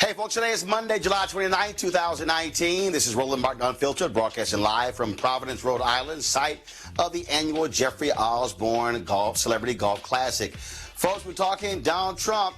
Hey folks, today is Monday, July 29, 2019. This is Roland Martin Unfiltered, broadcasting live from Providence, Rhode Island, site of the annual Jeffrey Osborne Celebrity Golf Classic. Folks, we're talking Donald Trump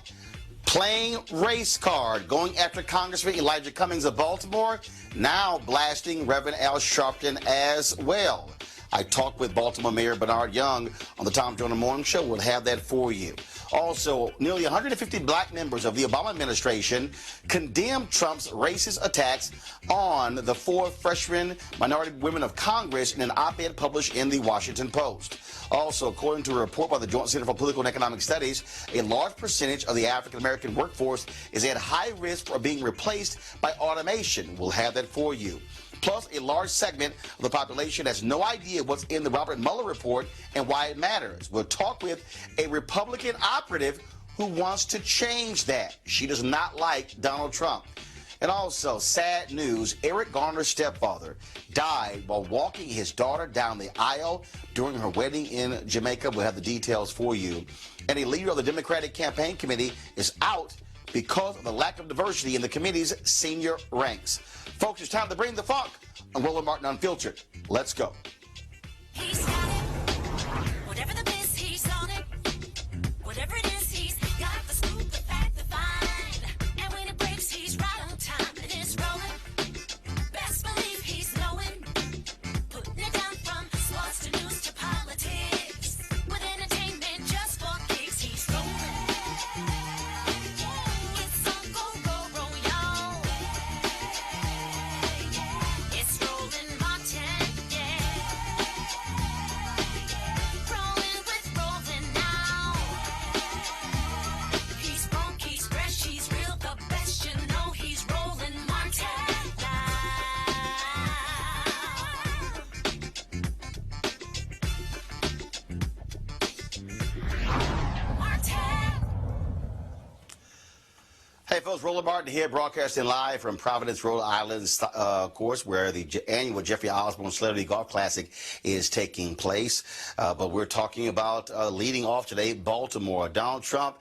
playing race card, going after Congressman Elijah Cummings of Baltimore, now blasting Reverend Al Sharpton as well. I talked with Baltimore Mayor Bernard Young on the Tom Joyner Morning Show. We'll have that for you. Also, nearly 150 black members of the Obama administration condemned Trump's racist attacks on the 4 freshman minority women of Congress in an op-ed published in the Washington Post. Also, according to a report by the Joint Center for Political and Economic Studies, a large percentage of the African-American workforce is at high risk for being replaced by automation. We'll have that for you. Plus, a large segment of the population has no idea what's in the Robert Mueller report and why it matters. We'll talk with a Republican operative who wants to change that. She does not like Donald Trump. And also, sad news, Eric Garner's stepfather died while walking his daughter down the aisle during her wedding in Jamaica. We'll have the details for you. And a leader of the Democratic Campaign Committee is out because of the lack of diversity in the committee's senior ranks. Folks, it's time to bring the funk on Roland Martin Unfiltered. Let's go. He's got it. Whatever the biz, he's on it. Whatever it is, he's got the scoop, the fact, the find. And when it breaks, he's right on time. And it's rolling. Best believe he's knowing. Putting it down from sports to news to politics. With entertainment just for kicks, he's rolling. It's on go, y'all. It's Roland Martin, yeah. Rolling with Roland now. He's funk, he's fresh, he's real, the best, you know he's Roland Martin now. Martin. Hey folks, Roland Martin here, broadcasting live from Providence, Rhode Island, of course, where the annual Jeffrey Osborne Celebrity Golf Classic is taking place. But we're talking about leading off today, Baltimore. Donald Trump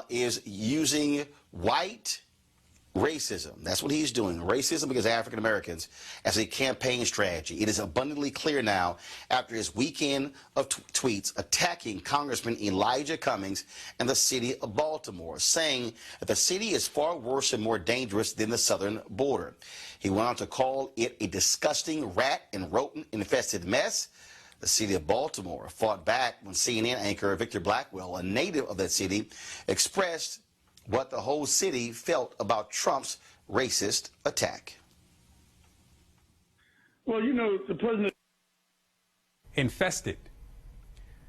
is using white racism. That's what he's doing. Racism against African Americans as a campaign strategy. It is abundantly clear now after his weekend of tweets attacking Congressman Elijah Cummings and the city of Baltimore, saying that the city is far worse and more dangerous than the southern border. He went on to call it a disgusting rat and rodent infested mess. The city of Baltimore fought back when CNN anchor Victor Blackwell, a native of that city, expressed what the whole city felt about Trump's racist attack. Well, you know, the president... Infested.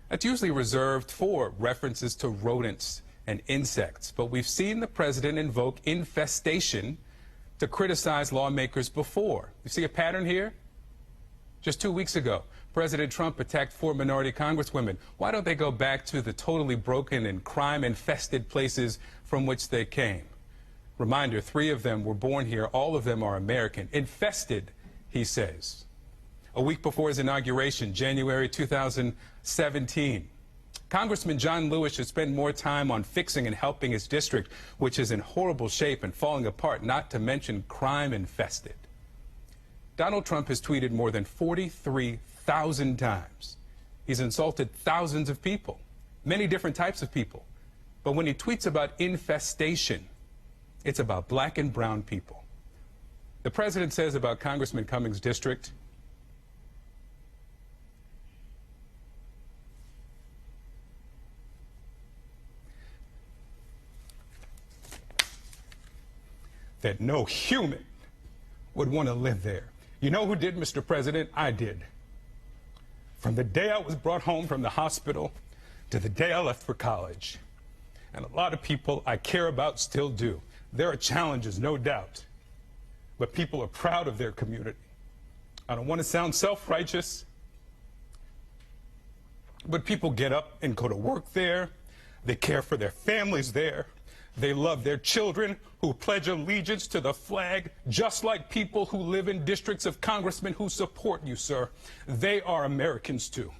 That's usually reserved for references to rodents and insects, but we've seen the president invoke infestation to criticize lawmakers before. You see a pattern here? Just 2 weeks ago, President Trump attacked 4 minority congresswomen. Why don't they go back to the totally broken and crime-infested places from which they came? Reminder, 3 of them were born here. All of them are American. Infested, he says. A week before his inauguration, January 2017, Congressman John Lewis should spend more time on fixing and helping his district, which is in horrible shape and falling apart, not to mention crime-infested. Donald Trump has tweeted more than 43,000 times. He's insulted thousands of people, many different types of people. But when he tweets about infestation, it's about black and brown people. The president says about Congressman Cummings' district, that no human would want to live there. You know who did, Mr. President? I did. From the day I was brought home from the hospital to the day I left for college. And a lot of people I care about still do. There are challenges, no doubt. But people are proud of their community. I don't want to sound self-righteous, but people get up and go to work there. They care for their families there. They love their children who pledge allegiance to the flag, just like people who live in districts of congressmen who support you, sir. They are Americans, too.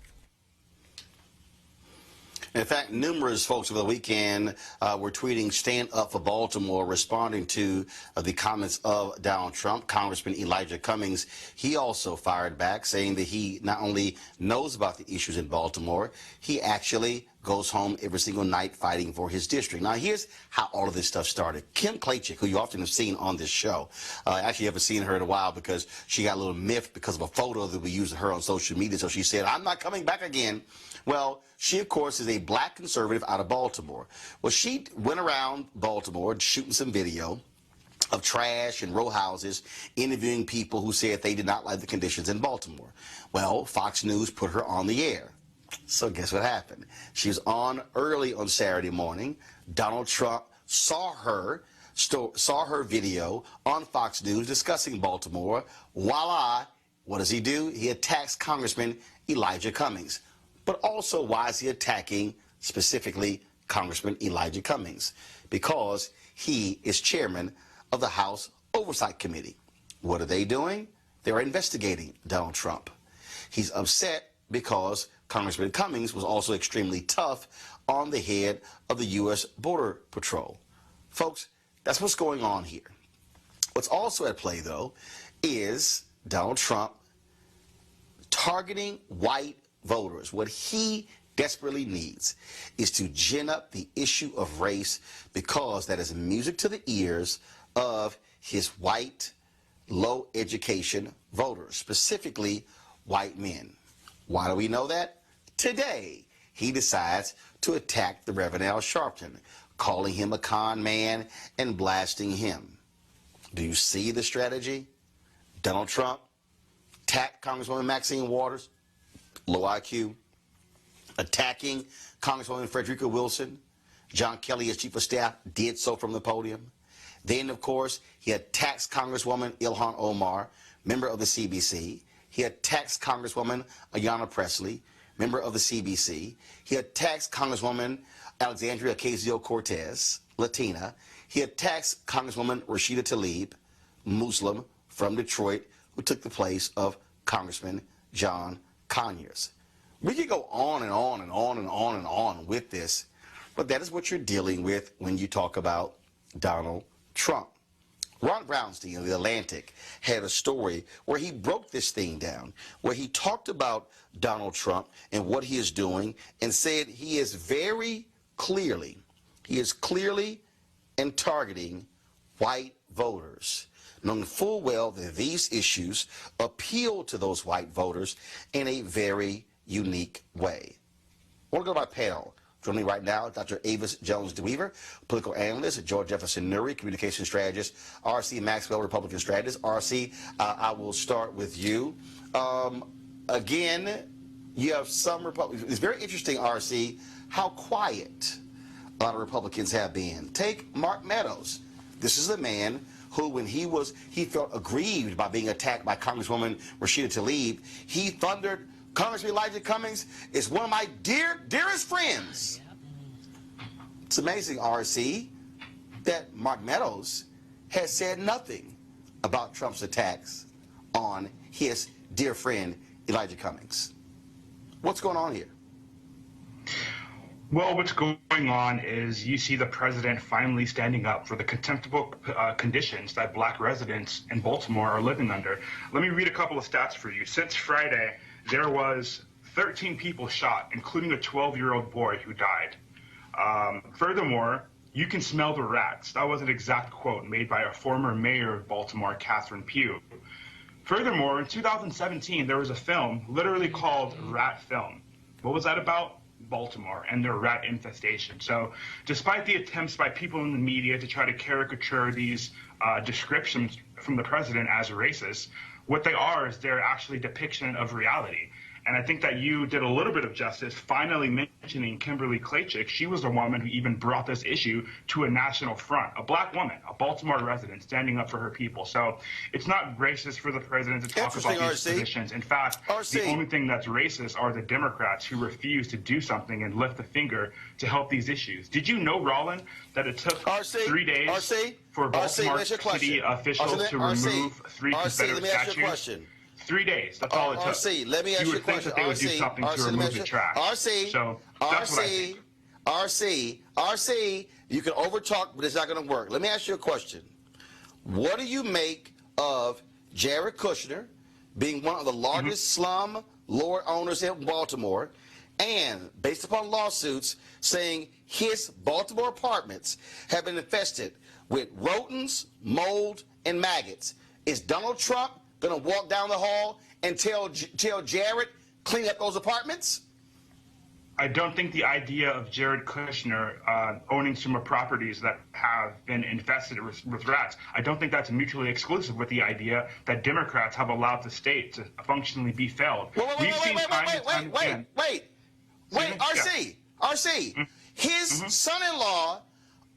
In fact, numerous folks over the weekend were tweeting "Stand Up for Baltimore," responding to the comments of Donald Trump. Congressman Elijah Cummings, he also fired back, saying that he not only knows about the issues in Baltimore, he actually goes home every single night fighting for his district. Now, here's how all of this stuff started. Kim Klachik, who you often have seen on this show, actually haven't seen her in a while because she got a little miffed because of a photo that we used of her on social media. So she said, "I'm not coming back again." Well, she, of course, is a black conservative out of Baltimore. Well, she went around Baltimore shooting some video of trash and row houses, interviewing people who said they did not like the conditions in Baltimore. Well, Fox News put her on the air. So guess what happened? She was on early on Saturday morning. Donald Trump saw her video on Fox News discussing Baltimore. Voila! What does he do? He attacks Congressman Elijah Cummings. But also, why is he attacking specifically Congressman Elijah Cummings? Because he is chairman of the House Oversight Committee. What are they doing? They're investigating Donald Trump. He's upset because Congressman Cummings was also extremely tough on the head of the U.S. Border Patrol. Folks, that's what's going on here. What's also at play, though, is Donald Trump targeting white voters. What he desperately needs is to gin up the issue of race, because that is music to the ears of his white, low education voters, specifically white men. Why do we know that? Today, he decides to attack the Reverend Al Sharpton, calling him a con man and blasting him. Do you see the strategy? Donald Trump attacked Congresswoman Maxine Waters, low IQ, attacking Congresswoman Frederica Wilson. John Kelly, as chief of staff, did so from the podium. Then, of course, he attacks Congresswoman Ilhan Omar, member of the CBC. He attacks Congresswoman Ayanna Pressley, member of the CBC. He attacks Congresswoman Alexandria Ocasio-Cortez, Latina. He attacks Congresswoman Rashida Tlaib, Muslim from Detroit, who took the place of Congressman John Conyers. We could go on and on and on and on and on with this, but that is what you're dealing with when you talk about Donald Trump. Ron Brownstein of The Atlantic had a story where he broke this thing down, where he talked about Donald Trump and what he is doing, and said he is clearly and targeting white voters, knowing full well that these issues appeal to those white voters in a very unique way. I want to go to my panel. Joining me right now, Dr. Avis Jones-DeWeaver, political analyst at George Jefferson Nuri, communication strategist, R.C. Maxwell, Republican strategist. R.C., I will start with you. Again, you have some Republicans. It's very interesting, R.C., how quiet a lot of Republicans have been. Take Mark Meadows. This is the man who, when he felt aggrieved by being attacked by Congresswoman Rashida Tlaib, he thundered, "Congressman Elijah Cummings is one of my dearest friends." It's amazing, R.C., that Mark Meadows has said nothing about Trump's attacks on his dear friend Elijah Cummings. What's going on here? Well, what's going on is you see the president finally standing up for the contemptible conditions that black residents in Baltimore are living under. Let me read a couple of stats for you. Since Friday, there was 13 people shot, including a 12-year-old boy who died. Furthermore, you can smell the rats. That was an exact quote made by a former mayor of Baltimore, Catherine Pugh. Furthermore, in 2017, there was a film literally called Rat Film. What was that about? Baltimore and their rat infestation. So despite the attempts by people in the media to try to caricature these descriptions from the president as racist, what they are is they're actually a depiction of reality. And I think that you did a little bit of justice finally mentioning Kimberly Klachik. She was the woman who even brought this issue to a national front, a black woman, a Baltimore resident standing up for her people. So it's not racist for the president to talk about these positions. In fact, the only thing that's racist are the Democrats who refuse to do something and lift a finger to help these issues. Did you know, Roland, that it took 3 days for Baltimore city officials to remove 3 Confederate statues? 3 days. That's all it took. RC, let me ask you a question. You would think that they would do something to remove the trash. So that's what I think. RC, you can overtalk, but it's not going to work. Let me ask you a question. What do you make of Jared Kushner being one of the largest slum lord owners in Baltimore, and based upon lawsuits saying his Baltimore apartments have been infested with rodents, mold, and maggots? Is Donald Trump going to walk down the hall and tell Jared, clean up those apartments? I don't think the idea of Jared Kushner owning some of properties that have been infested with rats, I don't think that's mutually exclusive with the idea that Democrats have allowed the state to functionally be failed. Wait, RC. His son-in-law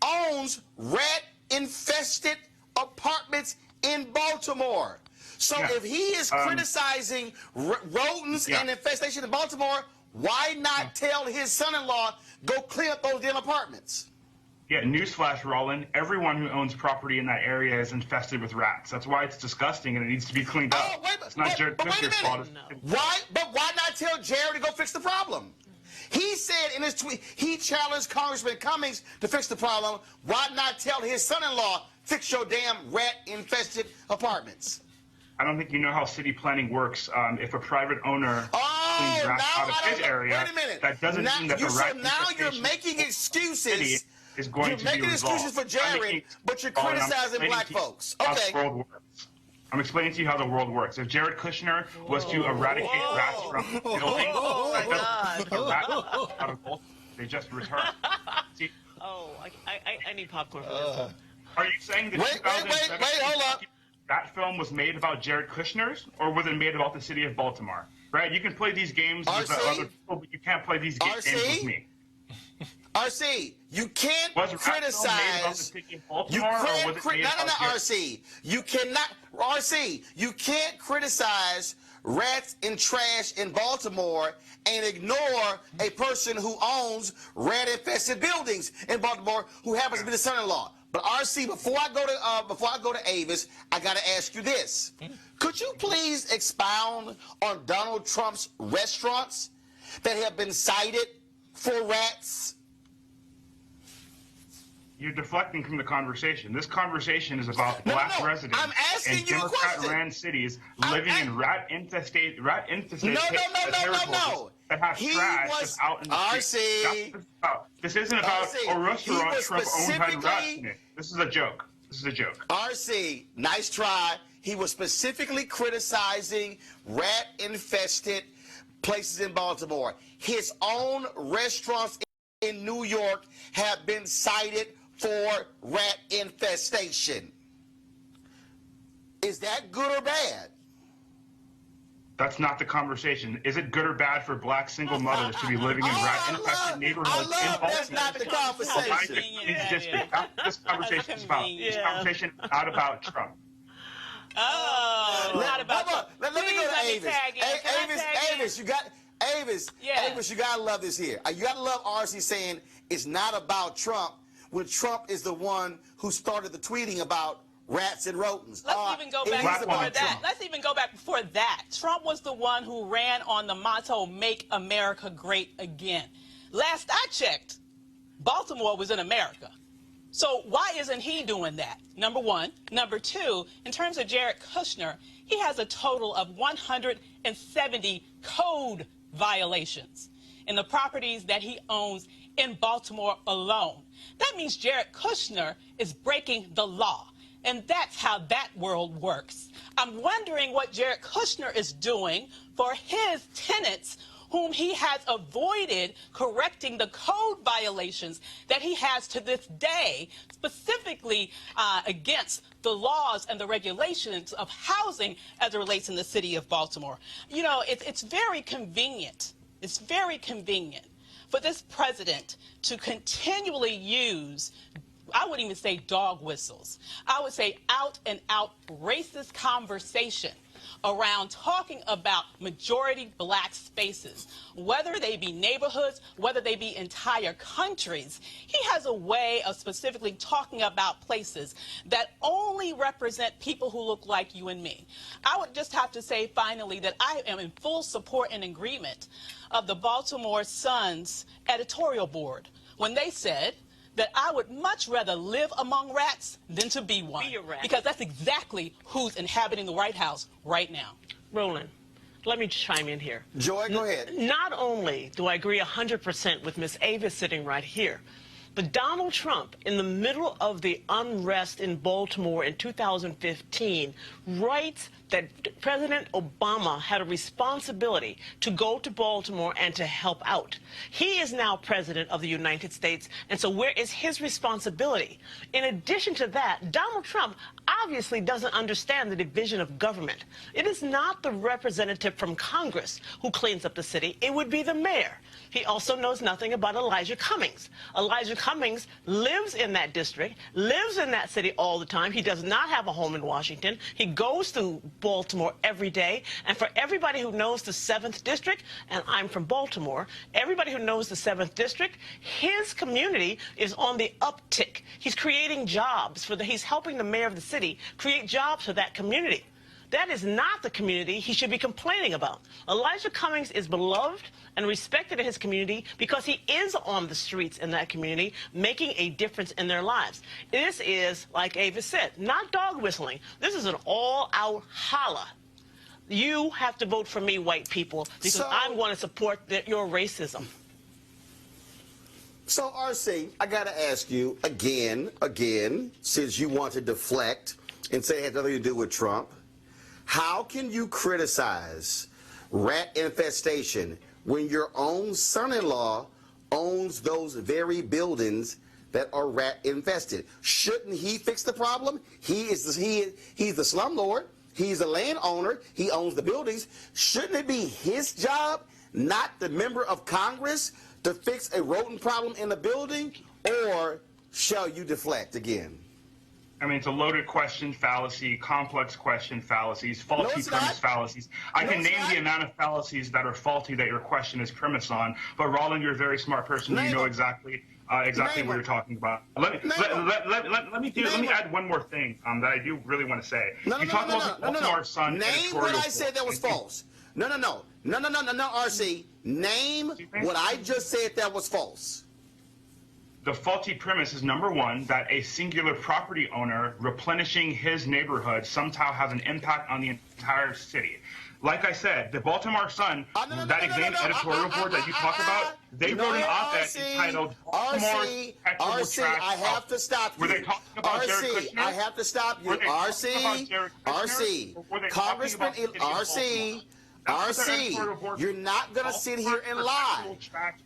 owns rat-infested apartments in Baltimore. So if he is criticizing rodents and infestation in Baltimore, why not tell his son-in-law, go clean up those damn apartments? Yeah, newsflash, Roland. Everyone who owns property in that area is infested with rats. That's why it's disgusting and it needs to be cleaned up. It's not Jared Kushner's fault. Why not tell Jared to go fix the problem? He said in his tweet, he challenged Congressman Cummings to fix the problem. Why not tell his son-in-law, fix your damn rat-infested apartments? I don't think you know how city planning works. If a private owner cleans rats out of his area, wait a minute. that doesn't mean that the rat now you're making excuses. Is going you're to making be excuses for Jared, but you're criticizing black folks. Okay. I'm explaining to you how the world works. If Jared Kushner was to eradicate rats from buildings, they just return. See, I need popcorn for this one. are you saying that Wait, hold up. that film was made about Jared Kushner's, or was it made about the city of Baltimore? Right? You can play these games with other people, but you can't play these games with me. RC, you can't criticize. RC. You can't criticize rats and trash in Baltimore and ignore a person who owns rat-infested buildings in Baltimore who happens to be the son-in-law. But RC, before I go to Avis, I got to ask you this: could you please expound on Donald Trump's restaurants that have been cited for rats? You're deflecting from the conversation. This conversation is about black residents in Democrat-ran cities living in rat-infested neighborhoods that have trash just out in the street. This isn't about a restaurant Trump owned had rats in it. This is a joke. This is a joke. RC, nice try. He was specifically criticizing rat-infested places in Baltimore. His own restaurants in New York have been cited for rat infestation. Is that good or bad? That's not the conversation. Is it good or bad for black single mothers to be living in rat-infested neighborhoods in Baltimore? That's not the conversation. This conversation is about. This conversation is not about Trump. Not about Trump. Let me go to Avis. Avis, you got. Avis, you gotta love this here. You gotta love RC saying it's not about Trump when Trump is the one who started the tweeting about rats and rodents. Let's even go back before that. Let's even go back before that. Trump was the one who ran on the motto, "Make America Great Again." Last I checked, Baltimore was in America. So why isn't he doing that? Number one. Number two, in terms of Jared Kushner, he has a total of 170 code violations in the properties that he owns in Baltimore alone. That means Jared Kushner is breaking the law. And that's how that world works. I'm wondering what Jared Kushner is doing for his tenants whom he has avoided correcting the code violations that he has to this day, specifically against the laws and the regulations of housing as it relates in the city of Baltimore. You know, it's very convenient. It's very convenient for this president to continually use, I wouldn't even say dog whistles, I would say out and out racist conversation around talking about majority black spaces, whether they be neighborhoods, whether they be entire countries. He has a way of specifically talking about places that only represent people who look like you and me. I would just have to say finally that I am in full support and agreement of the Baltimore Sun's editorial board when they said that I would much rather live among rats than to be one. Be a rat. Because that's exactly who's inhabiting the White House right now. Roland, let me chime in here. Joy, go ahead. Not only do I agree 100% with Ms. Avis sitting right here, but Donald Trump, in the middle of the unrest in Baltimore in 2015, writes that President Obama had a responsibility to go to Baltimore and to help out. He is now president of the United States, and so where is his responsibility? In addition to that, Donald Trump obviously doesn't understand the division of government. It is not the representative from Congress who cleans up the city. It would be the mayor. He also knows nothing about Elijah Cummings. Elijah Cummings lives in that district, lives in that city all the time. He does not have a home in Washington. He goes to Baltimore every day. And for everybody who knows the 7th District, and I'm from Baltimore, everybody who knows the 7th District, his community is on the uptick. He's creating jobs he's helping the mayor of the city create jobs for that community. That is not the community he should be complaining about. Elijah Cummings is beloved and respected in his community because he is on the streets in that community, making a difference in their lives. This is, like Avis said, not dog whistling. This is an all-out holla. You have to vote for me, white people, because I'm going to support your racism. So, RC, I got to ask you again, since you want to deflect and say it has nothing to do with Trump, how can you criticize rat infestation when your own son-in-law owns those very buildings that are rat infested? Shouldn't he fix the problem? He's the slumlord. He's a landowner. He owns the buildings. Shouldn't it be his job, not the member of Congress, to fix a rodent problem in the building? Or shall you deflect again? I mean, it's a loaded question fallacy, complex question fallacies, faulty premise fallacies. I can name the amount of fallacies that are faulty that your question is premised on. But Roland, you're a very smart person. You know exactly what you're talking about. Let me add one more thing that I do really want to say. You talk about the Baltimore Sun Name what I said that was false. No, RC. Name what I just said that was false. The faulty premise is, number one, that a singular property owner replenishing his neighborhood somehow has an impact on the entire city. Like I said, the Baltimore Sun, that editorial board that you talk about, they wrote an op-ed entitled Baltimore's Perpetual Trash. I have to stop you. Were they talking about Jared Kushner? I have to stop you. RC, you're not going to sit here and lie.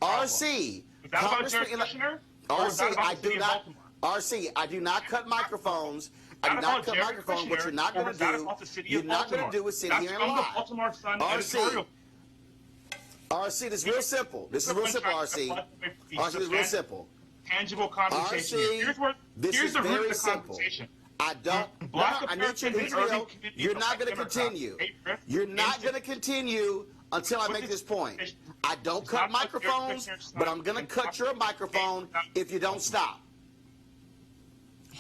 RC, RC, I do not cut microphones. I do not cut microphones. What you're not going to do, is sit here and lie. RC, this is real simple. This is real simple, RC. RC, this is real simple. Tangible conversation. Here's the root of the conversation. I need you to you're not going to continue. You're not going to continue until I make this point. I don't cut microphones, but I'm going to cut your microphone if you don't stop.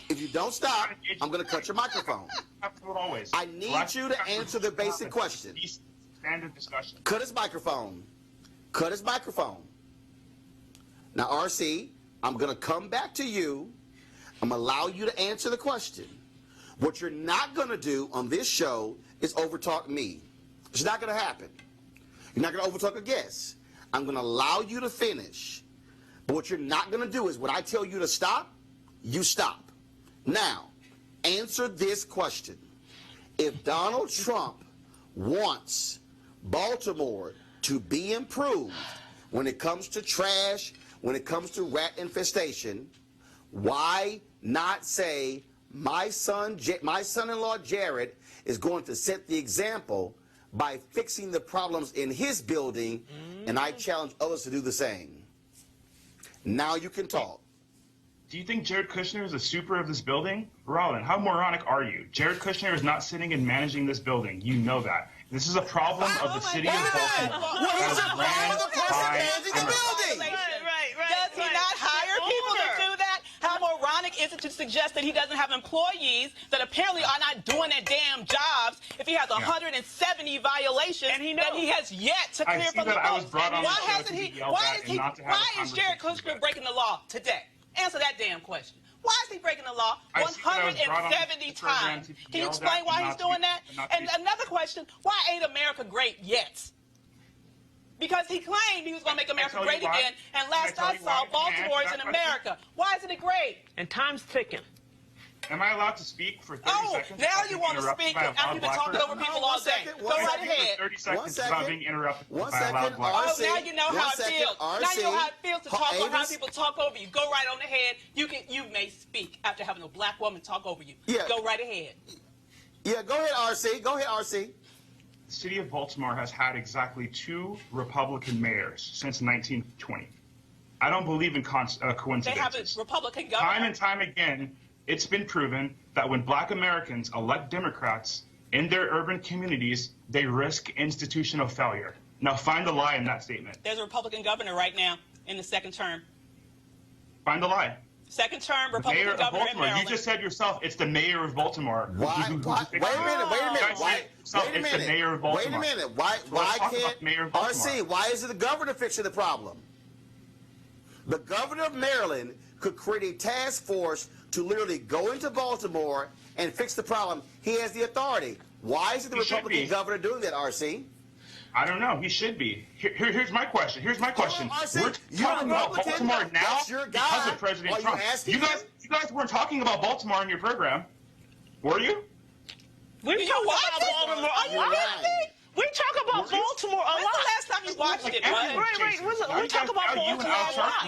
If you don't stop, I'm going to cut your microphone. I need you to answer the basic question. Cut his microphone. Cut his microphone. Now, RC, I'm going to come back to you. I'm going to allow you to answer the question. What you're not going to do on this show is overtalk me. It's not going to happen. You're not going to overtalk a guest. I'm going to allow you to finish. But what you're not going to do is when I tell you to stop, you stop. Now, answer this question. If Donald Trump wants Baltimore to be improved when it comes to trash, when it comes to rat infestation, why not say my son-in-law Jared is going to set the example by fixing the problems in his building, and I challenge others to do the same. Now you can talk. Do you think Jared Kushner is a super of this building? Roland, how moronic are you? Jared Kushner is not sitting and managing this building. You know that. This is a problem of the city of Baltimore. Well, he's a part of the person managing the building. Does he not hire people to do that? How moronic is it to suggest that he doesn't have employees that apparently are not doing their damn jobs if he has 170 violations And he that he has yet to clear from the books? Why is Jared Kushner breaking the law today? Answer that damn question. Why is he breaking the law 170 times? Can you explain why he's doing that? And another question, why ain't America great yet? Because he claimed he was going to make America great again, and last I saw, Baltimore is in America. Why isn't it great? And time's ticking. Am I allowed to speak for 30 seconds? Now you want to speak after you've been talking over people all day. Go right ahead. 30 seconds without being interrupted by a loud black Oh, now you know how it feels. Now you know how it feels to talk over how people talk over you. Go right on ahead. You may speak after having a black woman talk over you. Yeah. Go right ahead. Yeah, go ahead, RC. Go ahead, RC. The city of Baltimore has had exactly 2 Republican mayors since 1920. I don't believe in coincidences. They have a Republican governor. Time and time again, it's been proven that when black Americans elect Democrats in their urban communities, they risk institutional failure. Now find the lie in that statement. There's a Republican governor right now in the second term. Find the lie. Second term The Republican mayor of governor in Baltimore. Maryland. You just said yourself, it's the mayor of Baltimore. Why? Wait a minute. Wait a minute. It's the mayor of Baltimore. Wait a minute. Why can't RC? Why is it the governor fixing the problem? The governor of Maryland could create a task force to literally go into Baltimore and fix the problem. He has the authority. Why is it the Republican governor doing that, RC? I don't know. He should be. Here's my question. We're talking about Baltimore now That's your guy. because of President Trump. You guys weren't talking about Baltimore in your program, were you? We talk about Baltimore a lot. We talk about Baltimore a lot. When's the last time you watched it, bud? We talk about Baltimore a lot.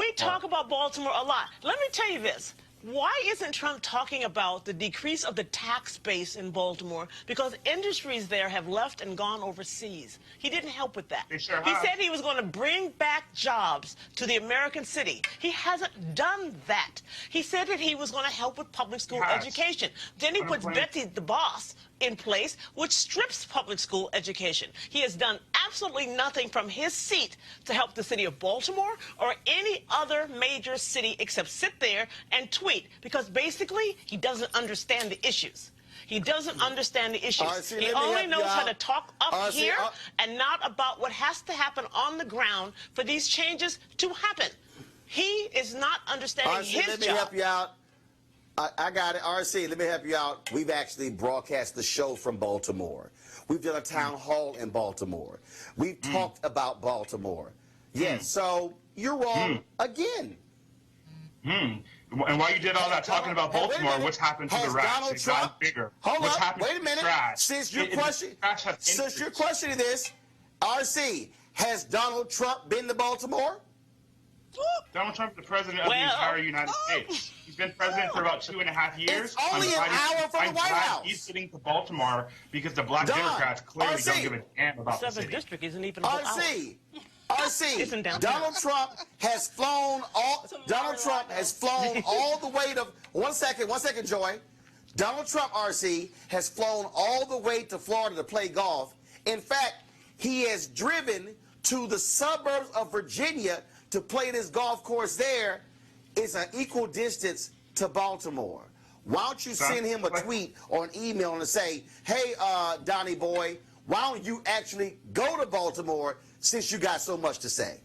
We talk Baltimore. about Baltimore a lot. Let me tell you this. Why isn't Trump talking about the decrease of the tax base in Baltimore? Because industries there have left and gone overseas. He didn't help with that. They sure He have. said he was going to bring back jobs to the American city. He hasn't done that. He said that he was going to help with public school education. Then he puts Betsy the boss in place, which strips public school education. He has done absolutely nothing from his seat to help the city of Baltimore or any other major city except sit there and tweet, because basically he doesn't understand the issues. He doesn't understand the issues. He only knows how to talk up here and not about what has to happen on the ground for these changes to happen. He is not understanding his let me job. help you out. I got it. RC, let me help you out. We've actually broadcast the show from Baltimore. We've done a town hall in Baltimore. We've talked about Baltimore. Yes, so you're wrong again. And while you did all that talking about Baltimore, what's happened to the rats? It's gotten bigger. Hold what's up, wait a minute. Trash? Since you're questioning this, RC, has Donald Trump been to Baltimore? Donald Trump is the president of the entire United States. He's been president for about 2.5 years. It's only an hour from the White House. He's getting to Baltimore because the black Democrats clearly don't give a damn about the city. 7th district isn't even about RC, Donald Trump has flown all. Donald Trump has flown all the way to. One second, Joy. Donald Trump, RC, has flown all the way to Florida to play golf. In fact, he has driven to the suburbs of Virginia to play this golf course there. It's an equal distance to Baltimore. Why don't you send him a tweet or an email and say, hey, Donnie boy, why don't you actually go to Baltimore since you got so much to say?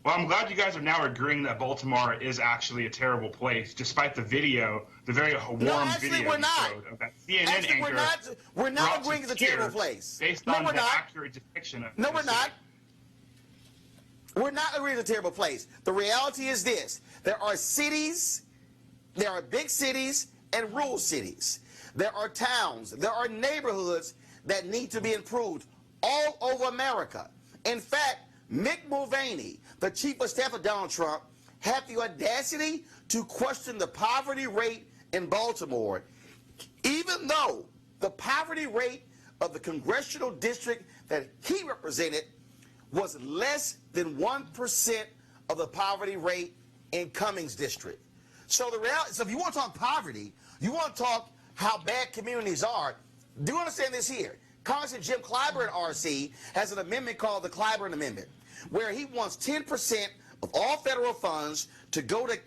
Well, I'm glad you guys are now agreeing that Baltimore is actually a terrible place, despite the video, the very warm video we're not. of that CNN anchor. We're not agreeing it's a terrible place. Based on the accurate depiction of No, we're not. We're not agreeing it's a terrible place. The reality is this. There are cities, there are big cities and rural cities. There are towns, there are neighborhoods that need to be improved all over America. In fact, Mick Mulvaney, the chief of staff of Donald Trump, had the audacity to question the poverty rate in Baltimore, even though the poverty rate of the congressional district that he represented was less than 1% of the poverty rate in Cummings District. So if you want to talk poverty, you want to talk how bad communities are, do understand this here. Congressman Jim Clyburn, RC, has an amendment called the Clyburn Amendment, where he wants 10% of all federal funds to go to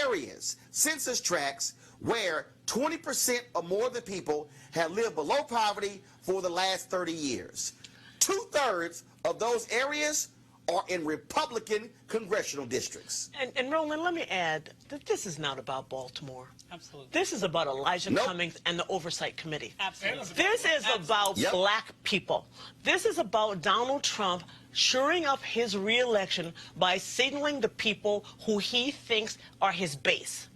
areas, census tracts, where 20% or more of the people have lived below poverty for the last 30 years. 2/3 of those areas are in Republican congressional districts. And Roland, let me add that this is not about Baltimore. Absolutely. This is about Elijah Cummings and the Oversight Committee. Absolutely. This is about black people. This is about Donald Trump shoring up his reelection by signaling the people who he thinks are his base.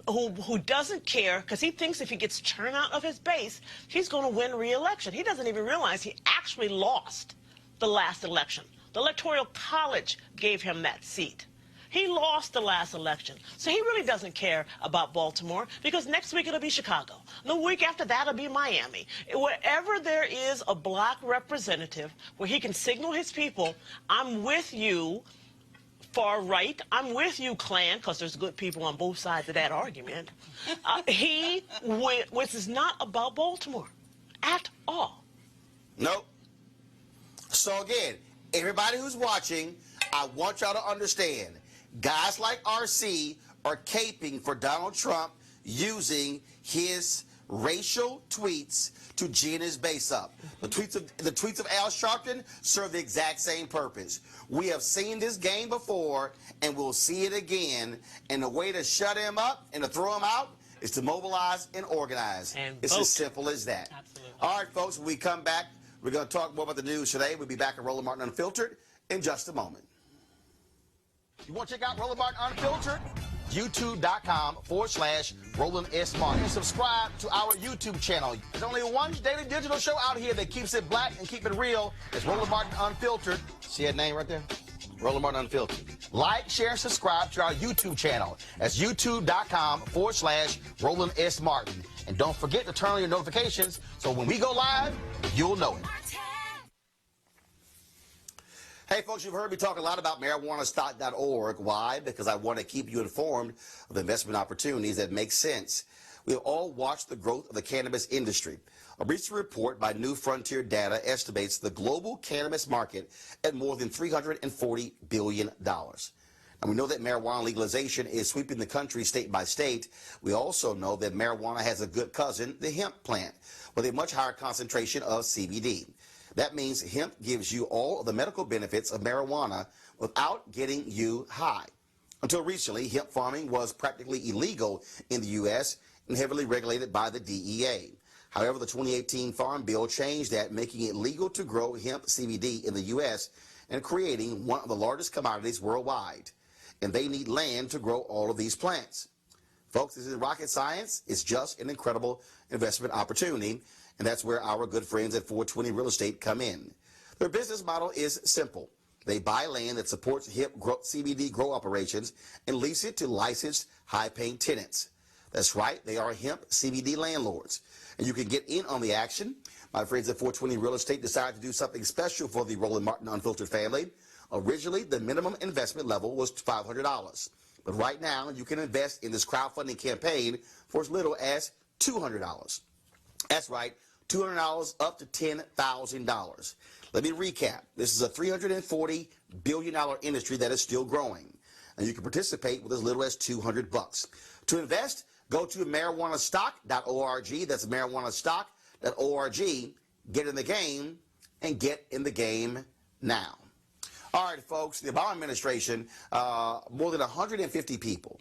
Who doesn't care, because he thinks if he gets turnout of his base, he's going to win re-election. He doesn't even realize he actually lost the last election. The Electoral College gave him that seat. He lost the last election. So he really doesn't care about Baltimore, because next week it'll be Chicago. The week after that it'll be Miami. Wherever there is a black representative where he can signal his people, I'm with you, far right, I'm with you, Klan, because there's good people on both sides of that argument. Which is not about Baltimore at all. Nope. So again, everybody who's watching, I want y'all to understand, guys like RC are caping for Donald Trump using his racial tweets to gin his base up. The tweets of Al Sharpton serve the exact same purpose. We have seen this game before, and we'll see it again. And the way to shut him up and to throw him out is to mobilize and organize. And it's vote. as simple as that. Absolutely. All right, folks, when we come back, we're going to talk more about the news today. We'll be back at Roland Martin Unfiltered in just a moment. You want to check out Roland Martin Unfiltered? YouTube.com/Roland S. Martin. And subscribe to our YouTube channel. There's only one daily digital show out here that keeps it black and keep it real. It's Roland Martin Unfiltered. See that name right there? Roland Martin Unfiltered. Like, share, and subscribe to our YouTube channel. That's YouTube.com/Roland S. Martin. And don't forget to turn on your notifications so when we go live, you'll know it. Hey, folks, you've heard me talk a lot about marijuanastock.org. Why? Because I want to keep you informed of investment opportunities that make sense. We have all watched the growth of the cannabis industry. A recent report by New Frontier Data estimates the global cannabis market at more than $340 billion. Now, we know that marijuana legalization is sweeping the country state by state. We also know that marijuana has a good cousin, the hemp plant, with a much higher concentration of CBD. That means hemp gives you all of the medical benefits of marijuana without getting you high. Until recently, hemp farming was practically illegal in the U.S. and heavily regulated by the DEA. However, the 2018 Farm Bill changed that, making it legal to grow hemp CBD in the U.S. and creating one of the largest commodities worldwide. And they need land to grow all of these plants. Folks, this isn't rocket science. It's just an incredible investment opportunity. And that's where our good friends at 420 Real Estate come in. Their business model is simple. They buy land that supports hemp CBD grow operations and lease it to licensed, high-paying tenants. That's right, they are hemp CBD landlords. And you can get in on the action. My friends at 420 Real Estate decided to do something special for the Roland Martin Unfiltered family. Originally, the minimum investment level was $500. But right now, you can invest in this crowdfunding campaign for as little as $200. That's right, $200 up to $10,000. Let me recap. This is a $340 billion industry that is still growing. And you can participate with as little as $200. To invest, go to marijuanastock.org. That's marijuanastock.org. Get in the game and get in the game now. All right, folks, the Obama administration, more than 150 people,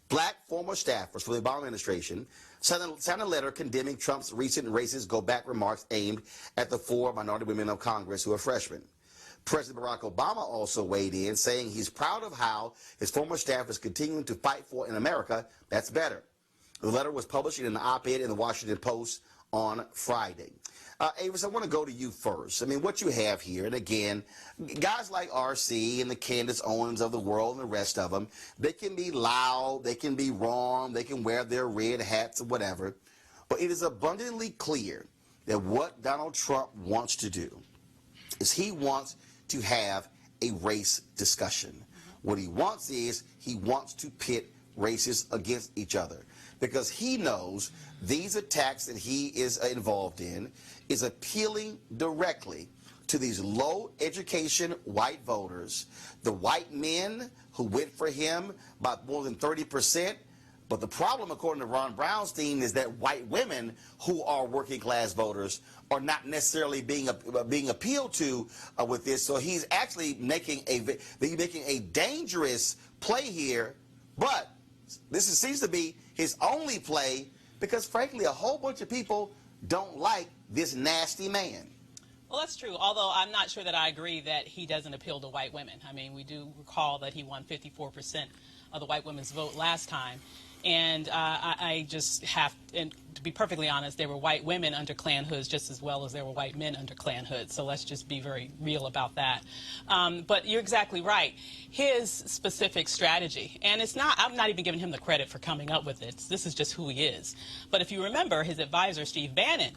black former staffers for the Obama administration, signed a letter condemning Trump's recent racist go-back remarks aimed at the 4 minority women of Congress who are freshmen. President Barack Obama also weighed in, saying he's proud of how his former staff is continuing to fight for an America that's better. The letter was published in an op-ed in the Washington Post on Friday. Avis, I want to go to you first. I mean, what you have here, and again, guys like RC and the Candace Owens of the world and the rest of them, they can be loud, they can be wrong, they can wear their red hats or whatever, but it is abundantly clear that what Donald Trump wants to do is he wants to have a race discussion. What he wants is he wants to pit races against each other, because he knows these attacks that he is involved in is appealing directly to these low education white voters, the white men who went for him by more than 30%. But the problem, according to Ron Brownstein, is that white women who are working class voters are not necessarily being appealed to with this. So he's actually making a dangerous play here. But this seems to be his only play, because frankly, a whole bunch of people don't like this nasty man. Well, that's true, although I'm not sure that I agree that he doesn't appeal to white women. I mean, we do recall that he won 54% of the white women's vote last time. And I just have, and to be perfectly honest, there were white women under Klan hoods just as well as there were white men under Klan hoods. So let's just be very real about that. But you're exactly right. His specific strategy, and it's not, I'm not even giving him the credit for coming up with it. This is just who he is. But if you remember, his advisor, Steve Bannon,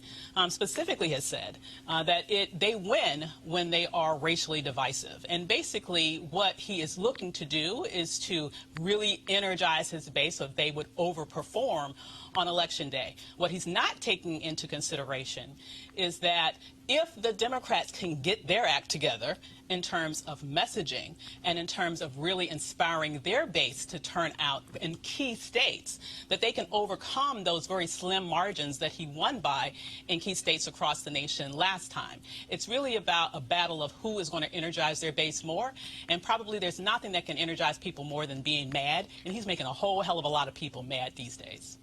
specifically has said that they win when they are racially divisive. And basically what he is looking to do is to really energize his base so they would overperform on Election Day. What he's not taking into consideration is that if the Democrats can get their act together in terms of messaging and in terms of really inspiring their base to turn out in key states, that they can overcome those very slim margins that he won by in key states across the nation last time. It's really about a battle of who is going to energize their base more, and probably there's nothing that can energize people more than being mad, and he's making a whole hell of a lot of people mad these days.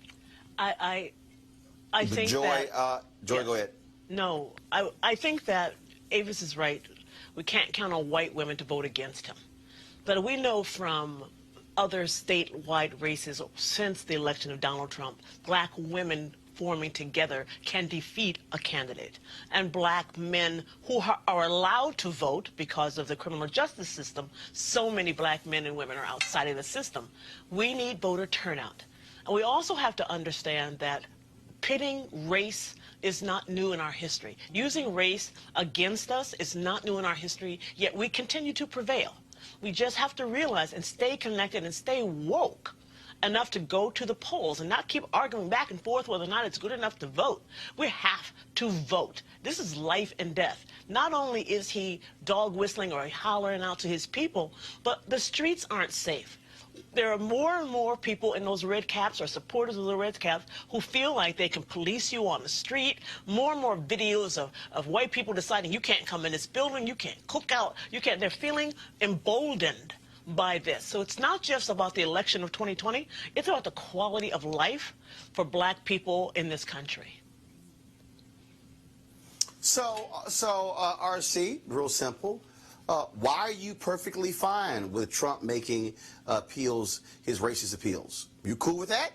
I think Joy, that... Joy, yes. Go ahead. No, I think that Avis is right. We can't count on white women to vote against him. But we know from other statewide races since the election of Donald Trump, black women forming together can defeat a candidate. And black men who are allowed to vote because of the criminal justice system, so many black men and women are outside of the system. We need voter turnout. And we also have to understand that pitting race is not new in our history. Using race against us is not new in our history, yet we continue to prevail. We just have to realize and stay connected and stay woke enough to go to the polls and not keep arguing back and forth whether or not it's good enough to vote. We have to vote. This is life and death. Not only is he dog whistling or hollering out to his people, but the streets aren't safe. There are more and more people in those red caps or supporters of the red caps who feel like they can police you on the street. More and more videos of white people deciding you can't come in this building, you can't cook out, you can't. They're feeling emboldened by this. So it's not just about the election of 2020. It's about the quality of life for black people in this country. So RC, real simple. Why are you perfectly fine with Trump making appeals, his racist appeals? You cool with that?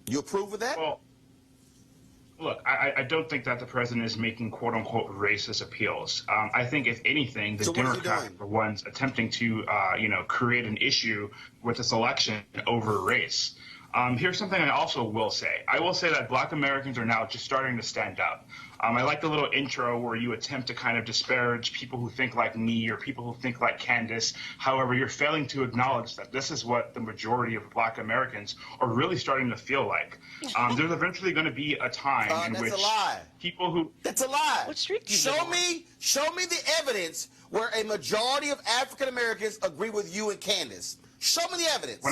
You approve of that? Well, look, I don't think that the president is making quote-unquote racist appeals. I think, if anything, the Democrats are the ones attempting to, create an issue with this election over race. Here's something I also will say. I will say that black Americans are now just starting to stand up. I like the little intro where you attempt to kind of disparage people who think like me or people who think like Candace. However, you're failing to acknowledge that this is what the majority of black Americans are really starting to feel like. There's eventually going to be a time in which people who... That's a lie. What street do you show me the evidence where a majority of African Americans agree with you and Candace. Show me the evidence.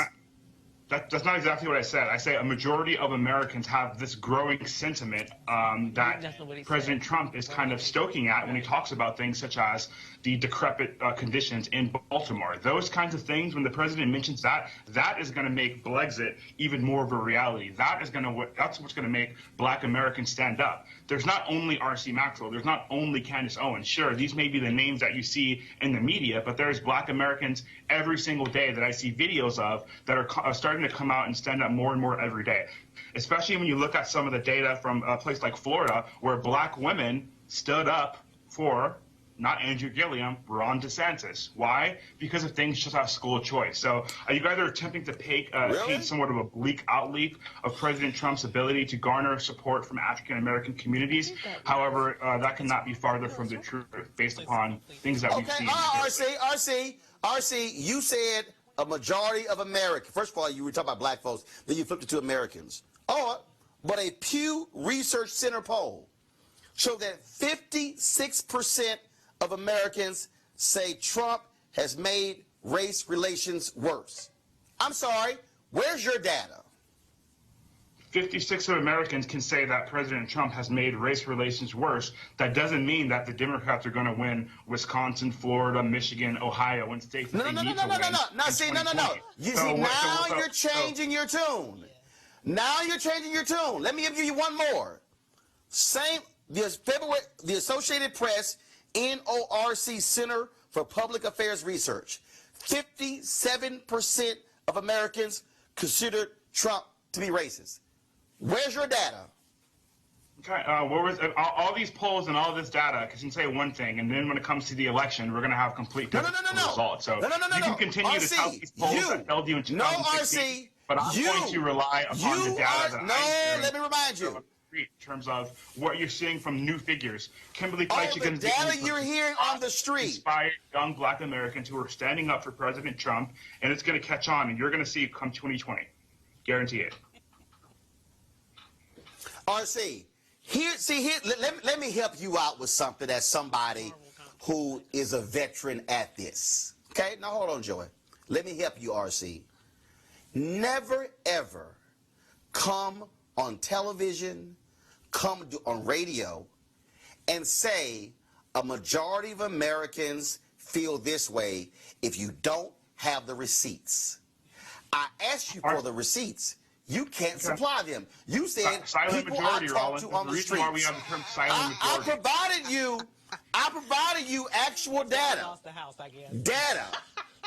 That's not exactly what I said. I say a majority of Americans have this growing sentiment that President Trump is kind of stoking at when he talks about things such as the decrepit conditions in Baltimore. Those kinds of things, when the president mentions that, that is going to make Blexit even more of a reality. That's what's going to make black Americans stand up. There's not only R.C. Maxwell. There's not only Candace Owens. Sure, these may be the names that you see in the media, but there's black Americans every single day that I see videos of that are starting to come out and stand up more and more every day, especially when you look at some of the data from a place like Florida, where black women stood up for not Andrew Gilliam, Ron DeSantis. Why? Because of things just like school choice. So you guys are attempting to paint somewhat of a bleak outlook of President Trump's ability to garner support from African-American communities. However, that cannot be farther from the truth based upon things that we've seen. RC, you said a majority of Americans, first of all, you were talking about black folks, then you flipped it to Americans. But a Pew Research Center poll showed that 56% of Americans say Trump has made race relations worse. I'm sorry, where's your data? 56 of Americans can say that President Trump has made race relations worse. That doesn't mean that the Democrats are going to win Wisconsin, Florida, Michigan, Ohio, and states that they need to win. No. Now you're changing your tune. Now you're changing your tune. Let me give you one more. The Associated Press NORC Center for Public Affairs Research. 57% of Americans considered Trump to be racist. Where's your data? Okay, all these polls and all this data can say one thing, and then when it comes to the election, we're going to have complete different results. So you can continue to tout these polls that held you in 2016, but I'm going to rely upon the data that let me remind you. In terms of what you're seeing from new figures. Kimberly All the data you're hearing on the street. Inspired young black Americans who are standing up for President Trump, and it's going to catch on, and you're going to see it come 2020. Guarantee it. RC, let me help you out with something as somebody who is a veteran at this. Okay, now hold on, Joey. Let me help you, RC. Never, ever come on television, come on radio, and say a majority of Americans feel this way if you don't have the receipts. I asked you for the receipts. You can't supply them. You said silent people majority, I talk Roland. to on the streets. Why we have the term silent majority. I provided you actual data. Lost the house, I guess. Data.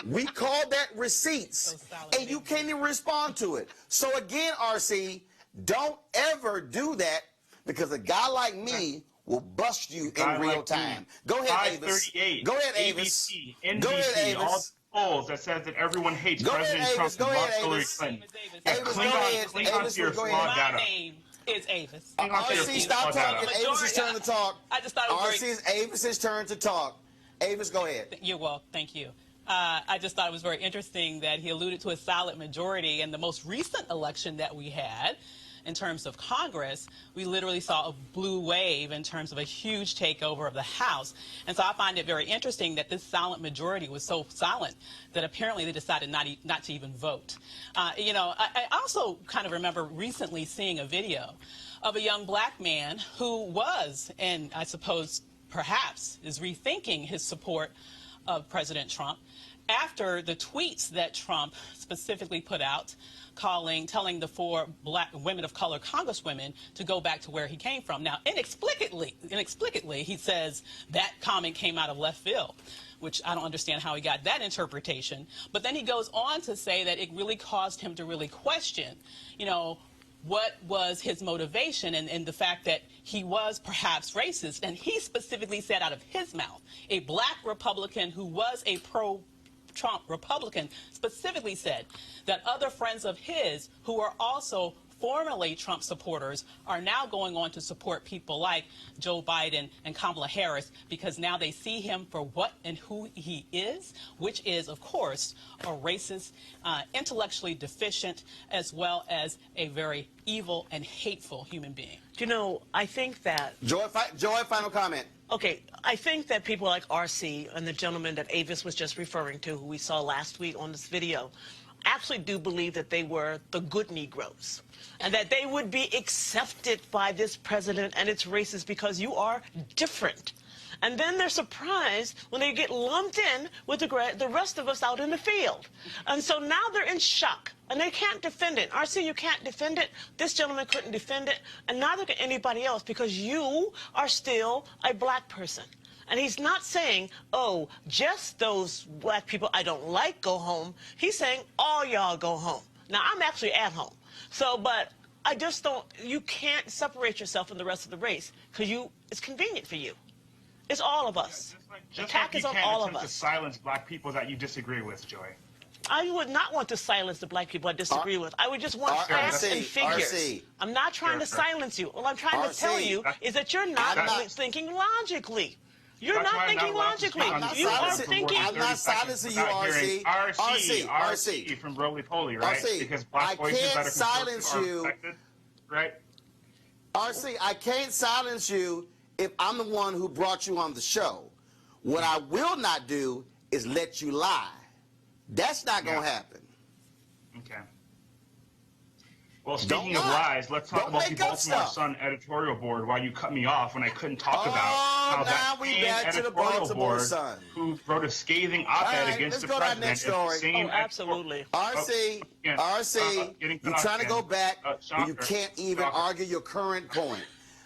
We call that receipts. And you can't even respond to it. So again, RC, don't ever do that because a guy like me will bust you in real time. Go ahead, Avis. Go ahead, Avis. ABC, Go ahead, NBC, all Avis. polls that says that everyone hates Go President ahead, Trump Avis. Go and ahead, Hillary Avis. Clinton. Avis, go ahead. Cling on Avis, to your go flawed ahead. data. My name is Avis. RC, stop talking. Avis's turn to talk. I just thought it was very... RC's Avis's turn to talk. Avis, go ahead. You're well, thank you. I just thought it was very interesting that he alluded to a solid majority in the most recent election that we had. In terms of Congress, we literally saw a blue wave in terms of a huge takeover of the House. And so I find it very interesting that this silent majority was so silent that apparently they decided not to even vote. You know, I also kind of remember recently seeing a video of a young black man who was, and I suppose perhaps is rethinking his support of President Trump after the tweets that Trump specifically put out telling the 4 black women of color congresswomen to go back to where he came from. Now, inexplicably, he says that comment came out of left field, which I don't understand how he got that interpretation. But then he goes on to say that it really caused him to really question, you know, what was his motivation and the fact that he was perhaps racist. And he specifically said out of his mouth, a black Republican who was a pro-Trump Republican specifically said that other friends of his who are also formerly Trump supporters are now going on to support people like Joe Biden and Kamala Harris because now they see him for what and who he is, which is, of course, a racist, intellectually deficient, as well as a very evil and hateful human being. You know, I think that... Joy, final comment. Okay, I think that people like RC and the gentleman that Avis was just referring to, who we saw last week on this video, actually do believe that they were the good Negroes and that they would be accepted by this president and its races because you are different. And then they're surprised when they get lumped in with the rest of us out in the field. And so now they're in shock, and they can't defend it. RC, you can't defend it. This gentleman couldn't defend it, and neither can anybody else because you are still a black person. And he's not saying, oh, just those black people I don't like go home. He's saying all y'all go home. Now, I'm actually at home. So, but I just don't, you can't separate yourself from the rest of the race because it's convenient for you. It's all of us. The attack is on all of us. To silence black people that you disagree with, Joy. I would not want to silence the black people I disagree with. I would just want facts and figures. RC. I'm not trying to silence you. All I'm trying to tell you is that you're not thinking logically. You're That's not why I'm thinking allowed to speak logically. on this You are subject for more thinking. than I'm 30 not seconds silencing you, without hearing RC from Roly Poly, right? RC, Because black I voices can't that are silence constructive are you. respected, right? RC, I can't silence you if I'm the one who brought you on the show. What I will not do is let you lie. That's not going to happen. Okay. Well, Don't speaking of lie. lies, let's talk Don't about the make up Baltimore stuff. Sun editorial board while you cut me off when I couldn't talk about how now that we same back to the editorial Baltimore board Sun. who wrote a scathing All op-ed right, against let's the go to our president next is the story. same Oh, absolutely. RC, getting you're cut trying to off go again. back when you Shocker. can't even Shocker. argue your current point.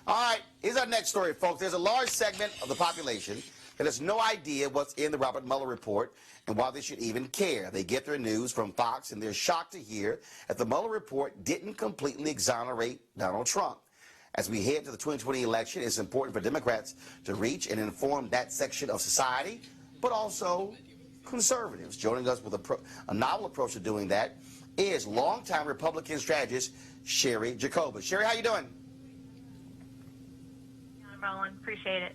All right, here's our next story, folks. There's a large segment of the population that has no idea what's in the Robert Mueller report and why they should even care. They get their news from Fox, and they're shocked to hear that the Mueller report didn't completely exonerate Donald Trump. As we head to the 2020 election, it's important for Democrats to reach and inform that section of society, but also conservatives. Joining us with a novel approach to doing that is longtime Republican strategist Sherry Jacobus. Sherry, how you doing? Roland, appreciate it.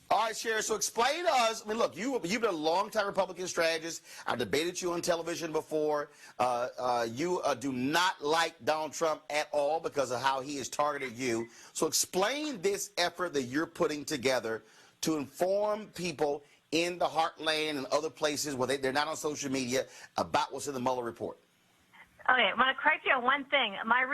All right, Sherry, so explain to us. I mean, look, you've been a longtime Republican strategist. I've debated you on television before. You do not like Donald Trump at all because of how he has targeted you. So explain this effort that you're putting together to inform people in the heartland and other places where they're not on social media about what's in the Mueller report. Okay, I want to correct you on one thing. My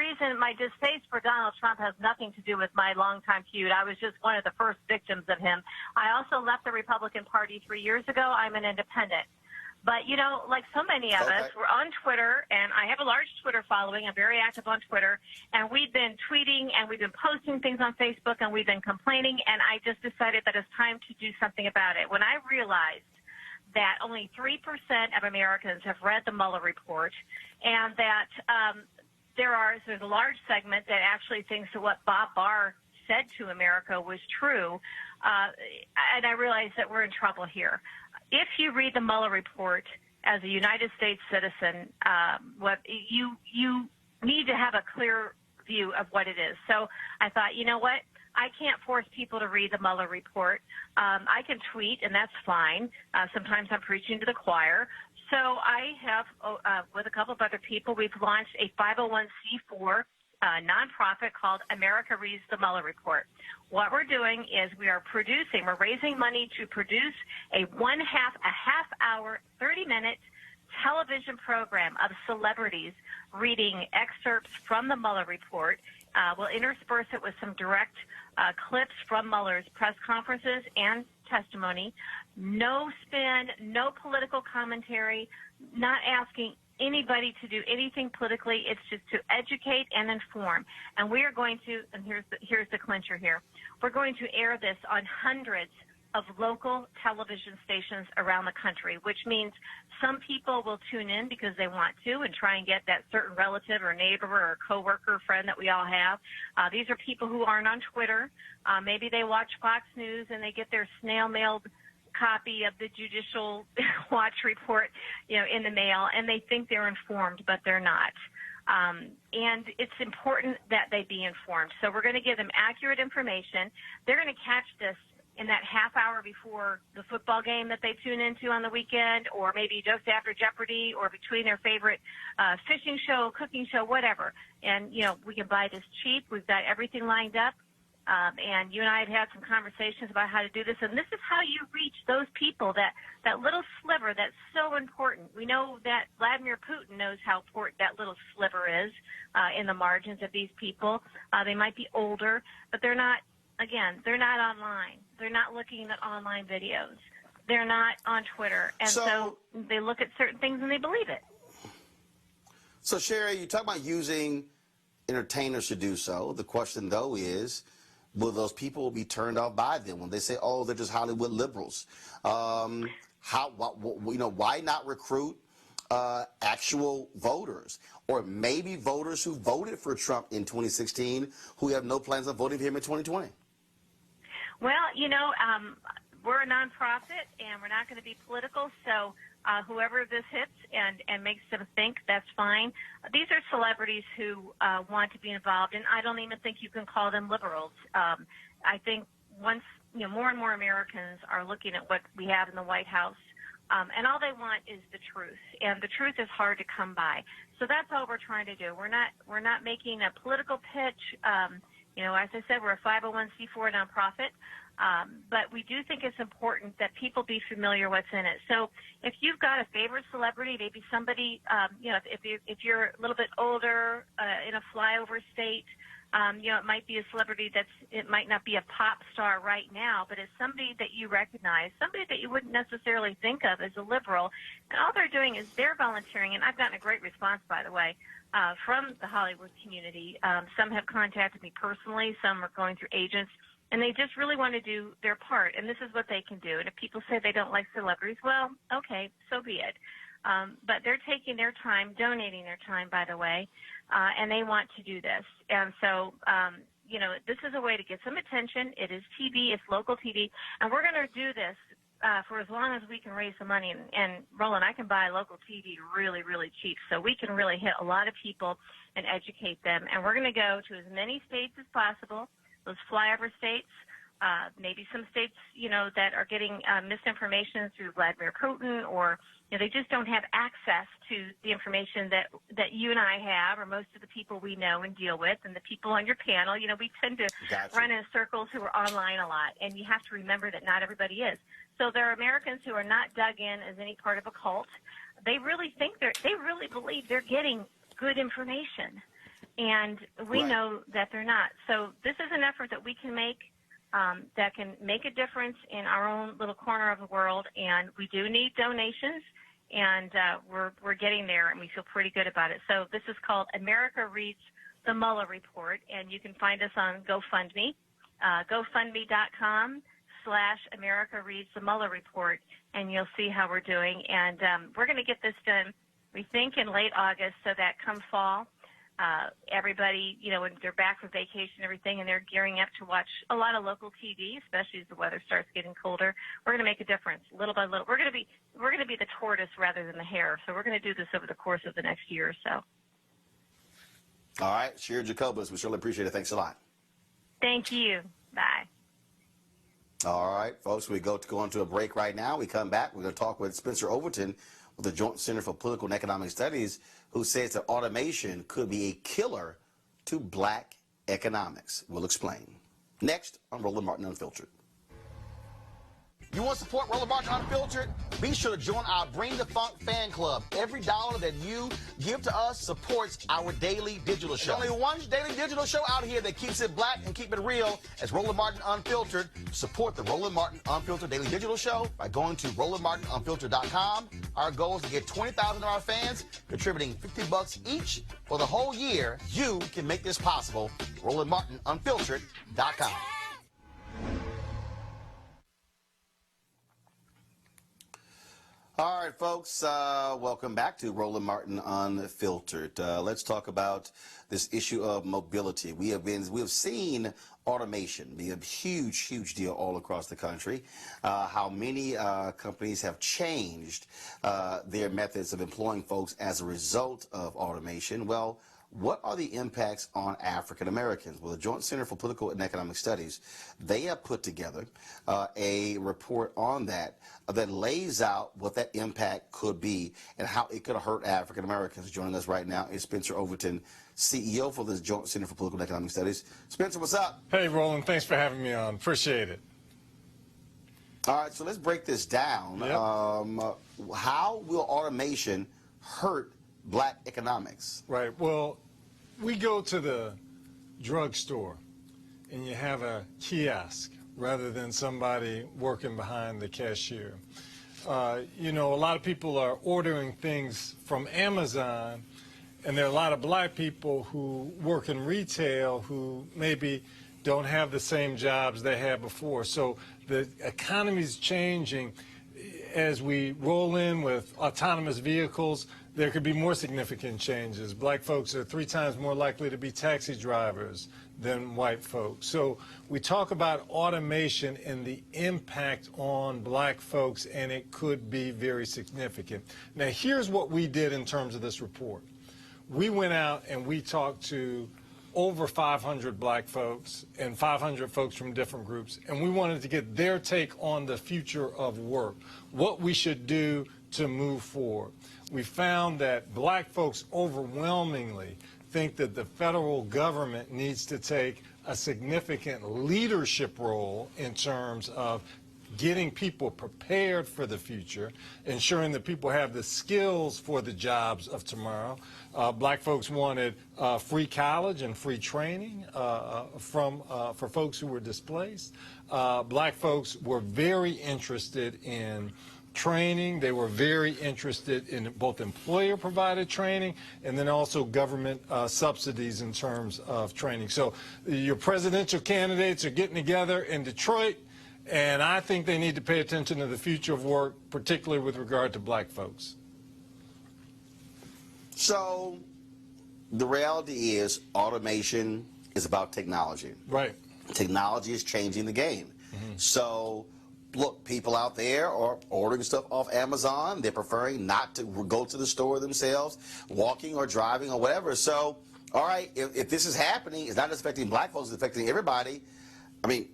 distaste for Donald Trump has nothing to do with my longtime feud. I was just one of the first victims of him. I also left the Republican Party 3 years ago. I'm an independent. But, you know, like so many of us, we're on Twitter, and I have a large Twitter following. I'm very active on Twitter. And we've been tweeting, and we've been posting things on Facebook, and we've been complaining, and I just decided that it's time to do something about it. When I realized that only 3% of Americans have read the Mueller report, and that there's a large segment that actually thinks that what Bob Barr said to America was true, and I realized that we're in trouble here. If you read the Mueller report as a United States citizen, you need to have a clear view of what it is. So I thought, you know what? I can't force people to read the Mueller report. I can tweet, and that's fine. Sometimes I'm preaching to the choir. So I have, with a couple of other people, we've launched a 501c4 nonprofit called America Reads the Mueller Report. What we're doing is we're raising money to produce a half-hour, 30-minute television program of celebrities reading excerpts from the Mueller report. We'll intersperse it with some direct clips from Mueller's press conferences and testimony. No spin, no political commentary, not asking anybody to do anything politically. It's just to educate and inform. And we are going to, and here's the clincher here, we're going to air this on hundreds of local television stations around the country, which means some people will tune in because they want to and try and get that certain relative or neighbor or coworker or friend that we all have. These are people who aren't on Twitter. Maybe they watch Fox News and they get their snail-mailed copy of the Judicial Watch report, in the mail, and they think they're informed, but they're not. And it's important that they be informed. So we're going to give them accurate information. They're going to catch this in that half hour before the football game that they tune into on the weekend, or maybe just after Jeopardy, or between their favorite fishing show, cooking show, whatever. And, we can buy this cheap. We've got everything lined up. And you and I have had some conversations about how to do this. And this is how you reach those people, that little sliver that's so important. We know that Vladimir Putin knows how important that little sliver is in the margins of these people. They might be older, but they're not online. They're not looking at online videos. They're not on Twitter. And so they look at certain things and they believe it. So, Sherry, you talk about using entertainers to do so. The question, though, is, will those people be turned off by them when they say, oh, they're just Hollywood liberals? Why not recruit actual voters, or maybe voters who voted for Trump in 2016 who have no plans on voting for him in 2020? Well, we're a nonprofit, and we're not going to be political, so whoever this hits and makes them think, that's fine. These are celebrities who want to be involved, and I don't even think you can call them liberals. I think once, more and more Americans are looking at what we have in the White House, and all they want is the truth, and the truth is hard to come by. So that's all we're trying to do. We're not making a political pitch. As I said, we're a 501c4 nonprofit, but we do think it's important that people be familiar what's in it. So if you've got a favorite celebrity, maybe somebody, if you're a little bit older, in a flyover state, it might be a celebrity it might not be a pop star right now, but it's somebody that you recognize, somebody that you wouldn't necessarily think of as a liberal. And all they're doing is they're volunteering, and I've gotten a great response, by the way, from the Hollywood community. Some have contacted me personally, some are going through agents, and they just really want to do their part, and this is what they can do. And if people say they don't like celebrities, well, okay, so be it. But they're taking their time, donating their time, by the way, and they want to do this. And so, this is a way to get some attention. It is TV, it's local TV, and we're going to do this for as long as we can raise some money. And Roland, I can buy local TV really, really cheap, so we can really hit a lot of people and educate them. And we're going to go to as many states as possible, those flyover states, maybe some states, that are getting misinformation through Vladimir Putin, or they just don't have access to the information that you and I have, or most of the people we know and deal with, and the people on your panel. We tend to run in circles who are online a lot, and you have to remember that not everybody is. So there are Americans who are not dug in as any part of a cult. They really they really believe they're getting good information, and we know that they're not. So this is an effort that we can make, that can make a difference in our own little corner of the world, and we do need donations, and we're getting there, and we feel pretty good about it. So this is called America Reads the Mueller Report, and you can find us on GoFundMe, GoFundMe.com/America Reads the Mueller Report, and you'll see how we're doing. And we're going to get this done, we think, in late August, so that come fall, everybody, when they're back from vacation and everything, and they're gearing up to watch a lot of local TV, especially as the weather starts getting colder, we're going to make a difference little by little. We're going to be the tortoise rather than the hare. So we're going to do this over the course of the next year or so. All right, Shira Jacobus, we surely appreciate it. Thanks a lot. Thank you. Bye. All right, folks, we go into a break right now. We come back. We're going to talk with Spencer Overton with the Joint Center for Political and Economic Studies, who says that automation could be a killer to black economics. We'll explain. Next on Roland Martin Unfiltered. You want to support Roland Martin Unfiltered? Be sure to join our Bring the Funk fan club. Every dollar that you give to us supports our daily digital show. There's only one daily digital show out here that keeps it black and keep it real. As Roland Martin Unfiltered. Support the Roland Martin Unfiltered daily digital show by going to RolandMartinUnfiltered.com. Our goal is to get 20,000 of our fans contributing $50 each for the whole year. You can make this possible. RolandMartinUnfiltered.com. All right, folks, welcome back to Roland Martin Unfiltered. Let's talk about this issue of mobility. We have seen automation be a huge deal all across the country. How many companies have changed their methods of employing folks as a result of automation? Well, what are the impacts on African Americans? Well, the Joint Center for Political and Economic Studies, they have put together a report on that lays out what that impact could be and how it could hurt African Americans. Joining us right now is Spencer Overton, CEO for the Joint Center for Political and Economic Studies. Spencer, what's up? Hey, Roland. Thanks for having me on. Appreciate it. All right, so let's break this down. Yep. How will automation hurt black economics? Right. Well, we go to the drugstore and you have a kiosk rather than somebody working behind the cashier. A lot of people are ordering things from Amazon, and there are a lot of black people who work in retail who maybe don't have the same jobs they had before. So the economy is changing. As we roll in with autonomous vehicles, there could be more significant changes. Black folks are 3 times more likely to be taxi drivers than white folks. So we talk about automation and the impact on black folks, and it could be very significant. Now, here's what we did in terms of this report. We went out and we talked to over 500 black folks and 500 folks from different groups, and we wanted to get their take on the future of work, what we should do to move forward. We found that black folks overwhelmingly think that the federal government needs to take a significant leadership role in terms of getting people prepared for the future, ensuring that people have the skills for the jobs of tomorrow. Black folks wanted free college and free training for folks who were displaced. Black folks were very interested in training. They were very interested in both employer-provided training and then also government subsidies in terms of training. So your presidential candidates are getting together in Detroit, and I think they need to pay attention to the future of work, particularly with regard to black folks. So the reality is automation is about technology. Right. Technology is changing the game. So look, people out there are ordering stuff off Amazon. They're preferring not to go to the store themselves, walking or driving or whatever. So, all right, if this is happening, it's not just affecting black folks, it's affecting everybody. I mean,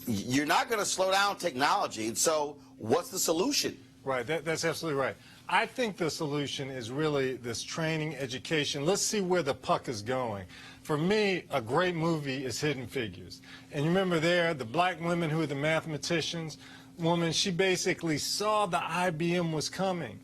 you're not going to slow down technology. So what's the solution? Right, that's absolutely right. I think the solution is really this training, education. Let's see where the puck is going. For me, a great movie is Hidden Figures. And you remember there, the black women who were the mathematicians, woman, she basically saw the IBM was coming.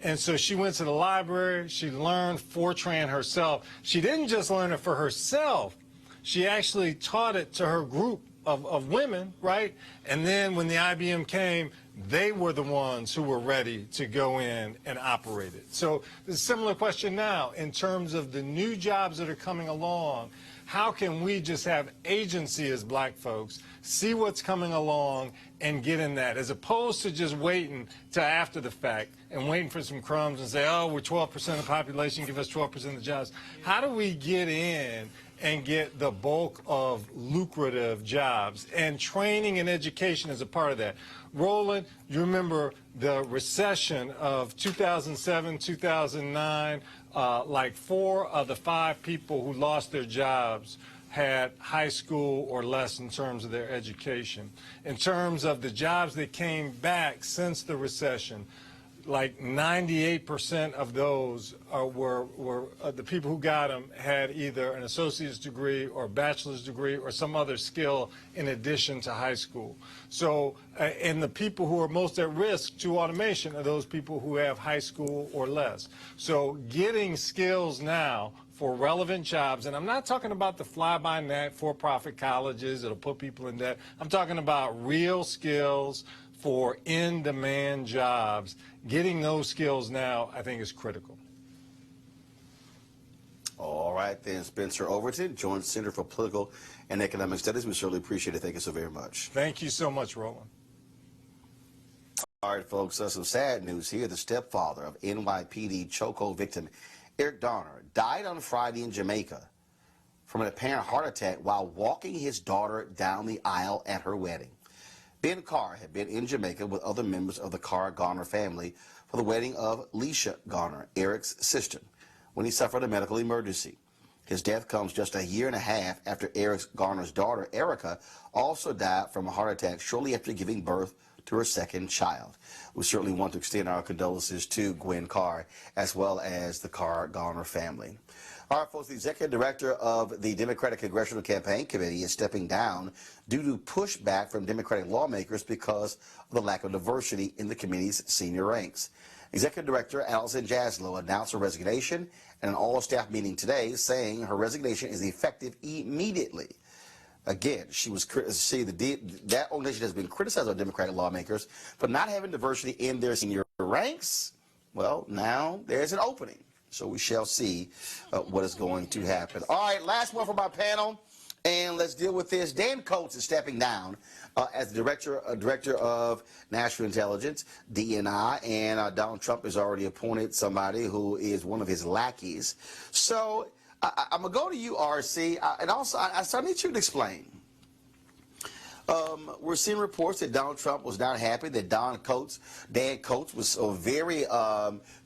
And so she went to the library, she learned Fortran herself. She didn't just learn it for herself, she actually taught it to her group of women, right? And then when the IBM came, they were the ones who were ready to go in and operate it. So there's a similar question now in terms of the new jobs that are coming along. How can we just have agency as black folks, see what's coming along and get in that, as opposed to just waiting till after the fact and waiting for some crumbs and say, oh, we're 12% of the population, give us 12% of the jobs. How do we get in and get the bulk of lucrative jobs? And training and education is a part of that. Roland, you remember the recession of 2007, 2009, like 4 of the 5 people who lost their jobs had high school or less in terms of their education. In terms of the jobs that came back since the recession, like 98% of those were the people who got them had either an associate's degree or a bachelor's degree or some other skill in addition to high school. So, and the people who are most at risk to automation are those people who have high school or less. So getting skills now for relevant jobs, and I'm not talking about the fly-by-night for-profit colleges that'll put people in debt. I'm talking about real skills for in-demand jobs. Getting those skills now, I think, is critical. All right, then, Spencer Overton, Joint Center for Political and Economic Studies. We certainly appreciate it. Thank you so very much. Thank you so much, Roland. All right, folks, some sad news here. The stepfather of NYPD chokehold victim Eric Garner died on Friday in Jamaica from an apparent heart attack while walking his daughter down the aisle at her wedding. Ben Carr had been in Jamaica with other members of the Garner family for the wedding of Leisha Garner, Eric's sister, when he suffered a medical emergency. His death comes just a year and a half after Eric Garner's daughter, Erica, also died from a heart attack shortly after giving birth to her second child. We certainly want to extend our condolences to Gwen Carr as well as the Garner family. All right, folks, the executive director of the Democratic Congressional Campaign Committee is stepping down due to pushback from Democratic lawmakers because of the lack of diversity in the committee's senior ranks. Executive Director Allison Jaslow announced her resignation at an all-staff meeting today, saying her resignation is effective immediately. Again, that organization has been criticized by Democratic lawmakers for not having diversity in their senior ranks. Well, now there's an opening. So we shall see what is going to happen. All right, last one from our panel, and let's deal with this. Dan Coates is stepping down as the director of National Intelligence, DNI, and Donald Trump has already appointed somebody who is one of his lackeys. So I'm going to go to you, RC, and also I need you to explain. We're seeing reports that Donald Trump was not happy, that Dan Coates was very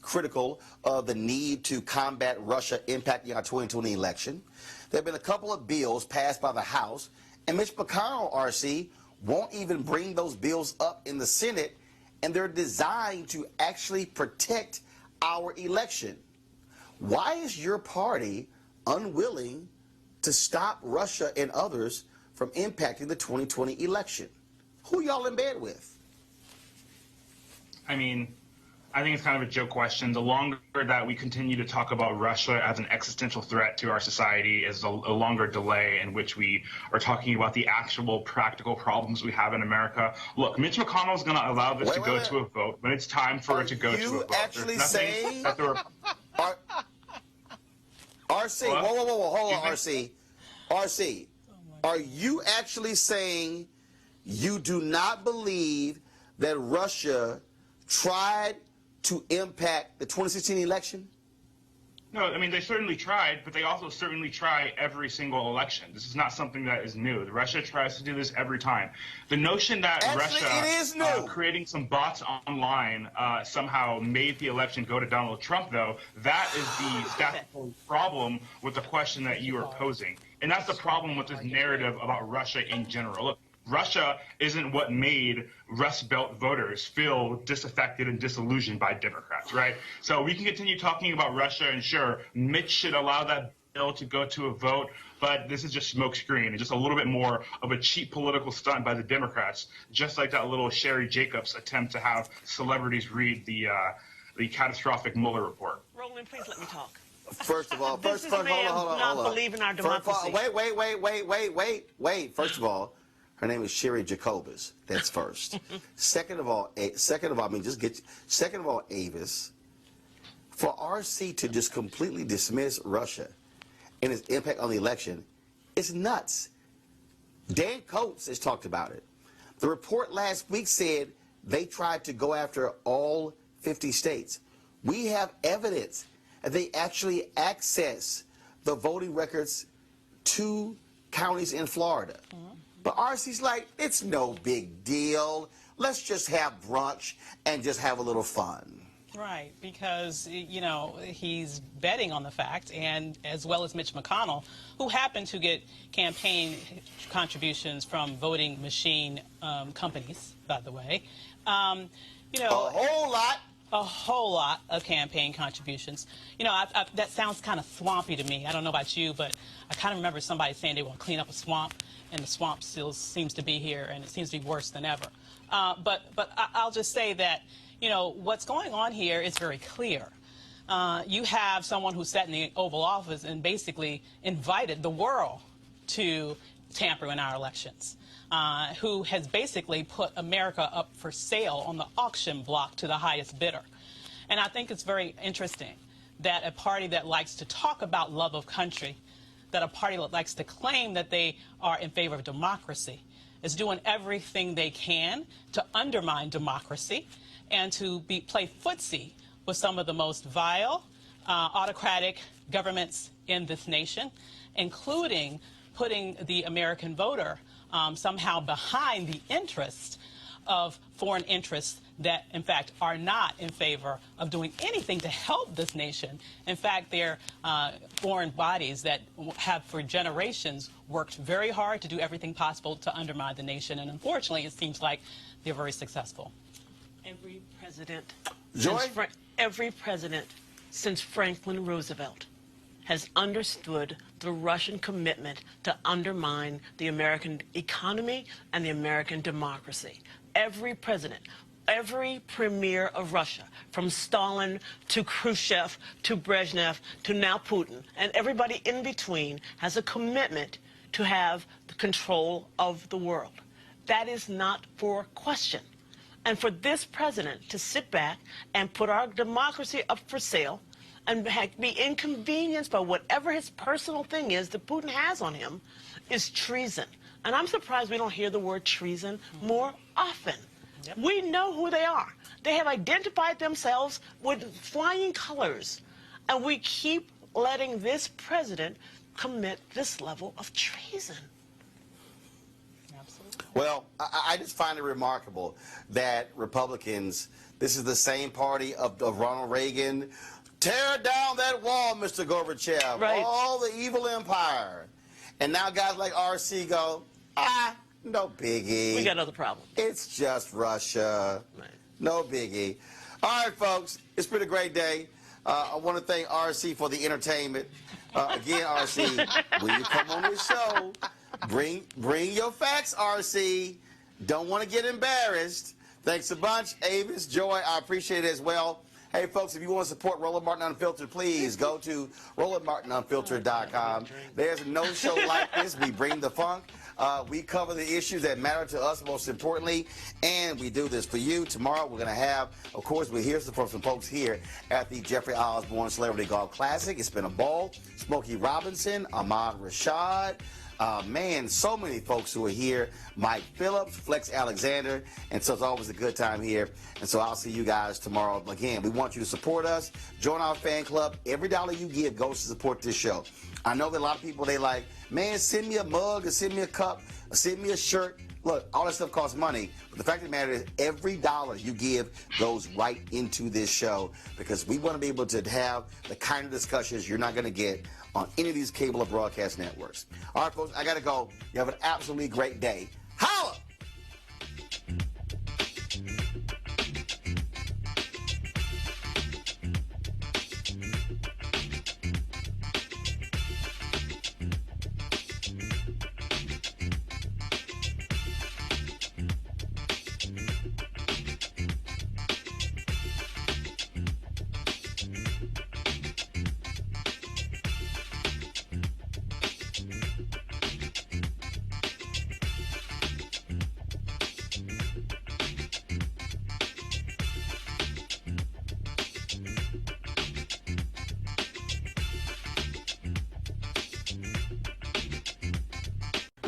critical of the need to combat Russia impacting our 2020 election. There have been a couple of bills passed by the House, and Mitch McConnell, RC, won't even bring those bills up in the Senate, and they're designed to actually protect our election. Why is your party unwilling to stop Russia and others from impacting the 2020 election? Who y'all in bed with? I mean, I think it's kind of a joke question. The longer that we continue to talk about Russia as an existential threat to our society is a longer delay in which we are talking about the actual practical problems we have in America. Look, Mitch McConnell is going to allow this to go to a vote, but it's time for it to go to a vote. Actually saying RC, Hello? whoa, hold on, RC. Are you actually saying you do not believe that Russia tried to impact the 2016 election? No, I mean, they certainly tried, but they also certainly try every single election. This is not something that is new. Russia tries to do this every time. The notion that Actually, Russia it is new. Creating some bots online somehow made the election go to Donald Trump, though, that is the statutory problem with the question that you are posing. And that's the problem with this narrative about Russia in general. Look, Russia isn't what made Rust Belt voters feel disaffected and disillusioned by Democrats, right? So we can continue talking about Russia, and sure, Mitch should allow that bill to go to a vote, but this is just smokescreen and just a little bit more of a cheap political stunt by the Democrats, just like that little Sherry Jacobs attempt to have celebrities read the catastrophic Mueller report. Roland, please let me talk. First of all, This man hold on. not believe in our democracy. Wait. First of all, her name is Sherry Jacobus. That's first. Second of all, Avis, for RC to just completely dismiss Russia and its impact on the election, it's nuts. Dan Coates has talked about it. The report last week said they tried to go after all 50 states. We have evidence that they actually access the voting records to counties in Florida. But RC's like, it's no big deal. Let's just have brunch and just have a little fun. Right, because, you know, he's betting on the fact, and as well as Mitch McConnell, who happened to get campaign contributions from voting machine companies, by the way. You know, a whole lot of campaign contributions. You know, that sounds kind of swampy to me. I don't know about you, but I kind of remember somebody saying they want to clean up a swamp, and the swamp still seems to be here, and it seems to be worse than ever. But I'll just say that, you know, what's going on here is very clear. You have someone who sat in the Oval Office and basically invited the world to tamper in our elections, who has basically put America up for sale on the auction block to the highest bidder. And I think it's very interesting that a party that likes to talk about love of country, that a party that likes to claim that they are in favor of democracy, is doing everything they can to undermine democracy and to play footsie with some of the most vile, autocratic governments in this nation, including putting the American voter somehow behind the interest of foreign interests that, in fact, are not in favor of doing anything to help this nation. In fact, they're foreign bodies that have for generations worked very hard to do everything possible to undermine the nation. And unfortunately, it seems like they're very successful. Every president since Franklin Roosevelt has understood the Russian commitment to undermine the American economy and the American democracy. Every president, every premier of Russia, from Stalin to Khrushchev to Brezhnev to now Putin, and everybody in between, has a commitment to have the control of the world. That is not for question. And for this president to sit back and put our democracy up for sale and be inconvenienced by whatever his personal thing is that Putin has on him is treason. And I'm surprised we don't hear the word treason more often. Yep. We know who they are. They have identified themselves with flying colors. And we keep letting this president commit this level of treason. Absolutely. Well, I just find it remarkable that Republicans, this is the same party of Ronald Reagan. Tear down that wall, Mr. Gorbachev. Right. All the evil empire. And now guys like RC go, no biggie. We got other problems. It's just Russia. Right. No biggie. All right, folks, it's been a great day. I want to thank RC for the entertainment. Again, RC, when you come on this show, bring your facts, RC. Don't want to get embarrassed. Thanks a bunch. Avis, Joy, I appreciate it as well. Hey, folks, if you want to support Roland Martin Unfiltered, please go to RolandMartinUnfiltered.com. There's no show like this. We bring the funk. We cover the issues that matter to us most importantly, and we do this for you. Tomorrow we're going to have, of course, we hear from some folks here at the Jeffrey Osborne Celebrity Golf Classic. It's been a ball. Smokey Robinson, Ahmad Rashad. Man, so many folks who are here. Mike Phillips, Flex Alexander, and so it's always a good time here. And so I'll see you guys tomorrow. Again, we want you to support us. Join our fan club. Every dollar you give goes to support this show. I know that a lot of people, they like, man, send me a mug or send me a cup or send me a shirt. Look, all that stuff costs money, but the fact of the matter is every dollar you give goes right into this show because we want to be able to have the kind of discussions you're not going to get on any of these cable or broadcast networks. All right, folks, I got to go. You have an absolutely great day. Holla!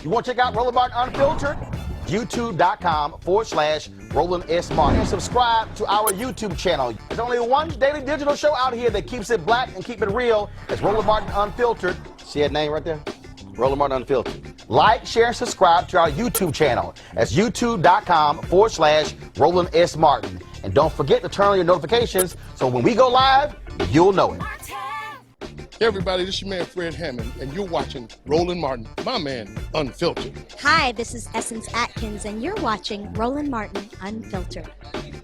You want to check out Roland Martin Unfiltered? YouTube.com/Roland S. Martin. And subscribe to our YouTube channel. There's only one daily digital show out here that keeps it black and keep it real. It's Roland Martin Unfiltered. See that name right there? Roland Martin Unfiltered. Like, share, and subscribe to our YouTube channel. That's YouTube.com/Roland S. Martin. And don't forget to turn on your notifications so when we go live, you'll know it. Hey everybody, this is your man Fred Hammond, and you're watching Roland Martin, my man, Unfiltered. Hi, this is Essence Atkins, and you're watching Roland Martin Unfiltered.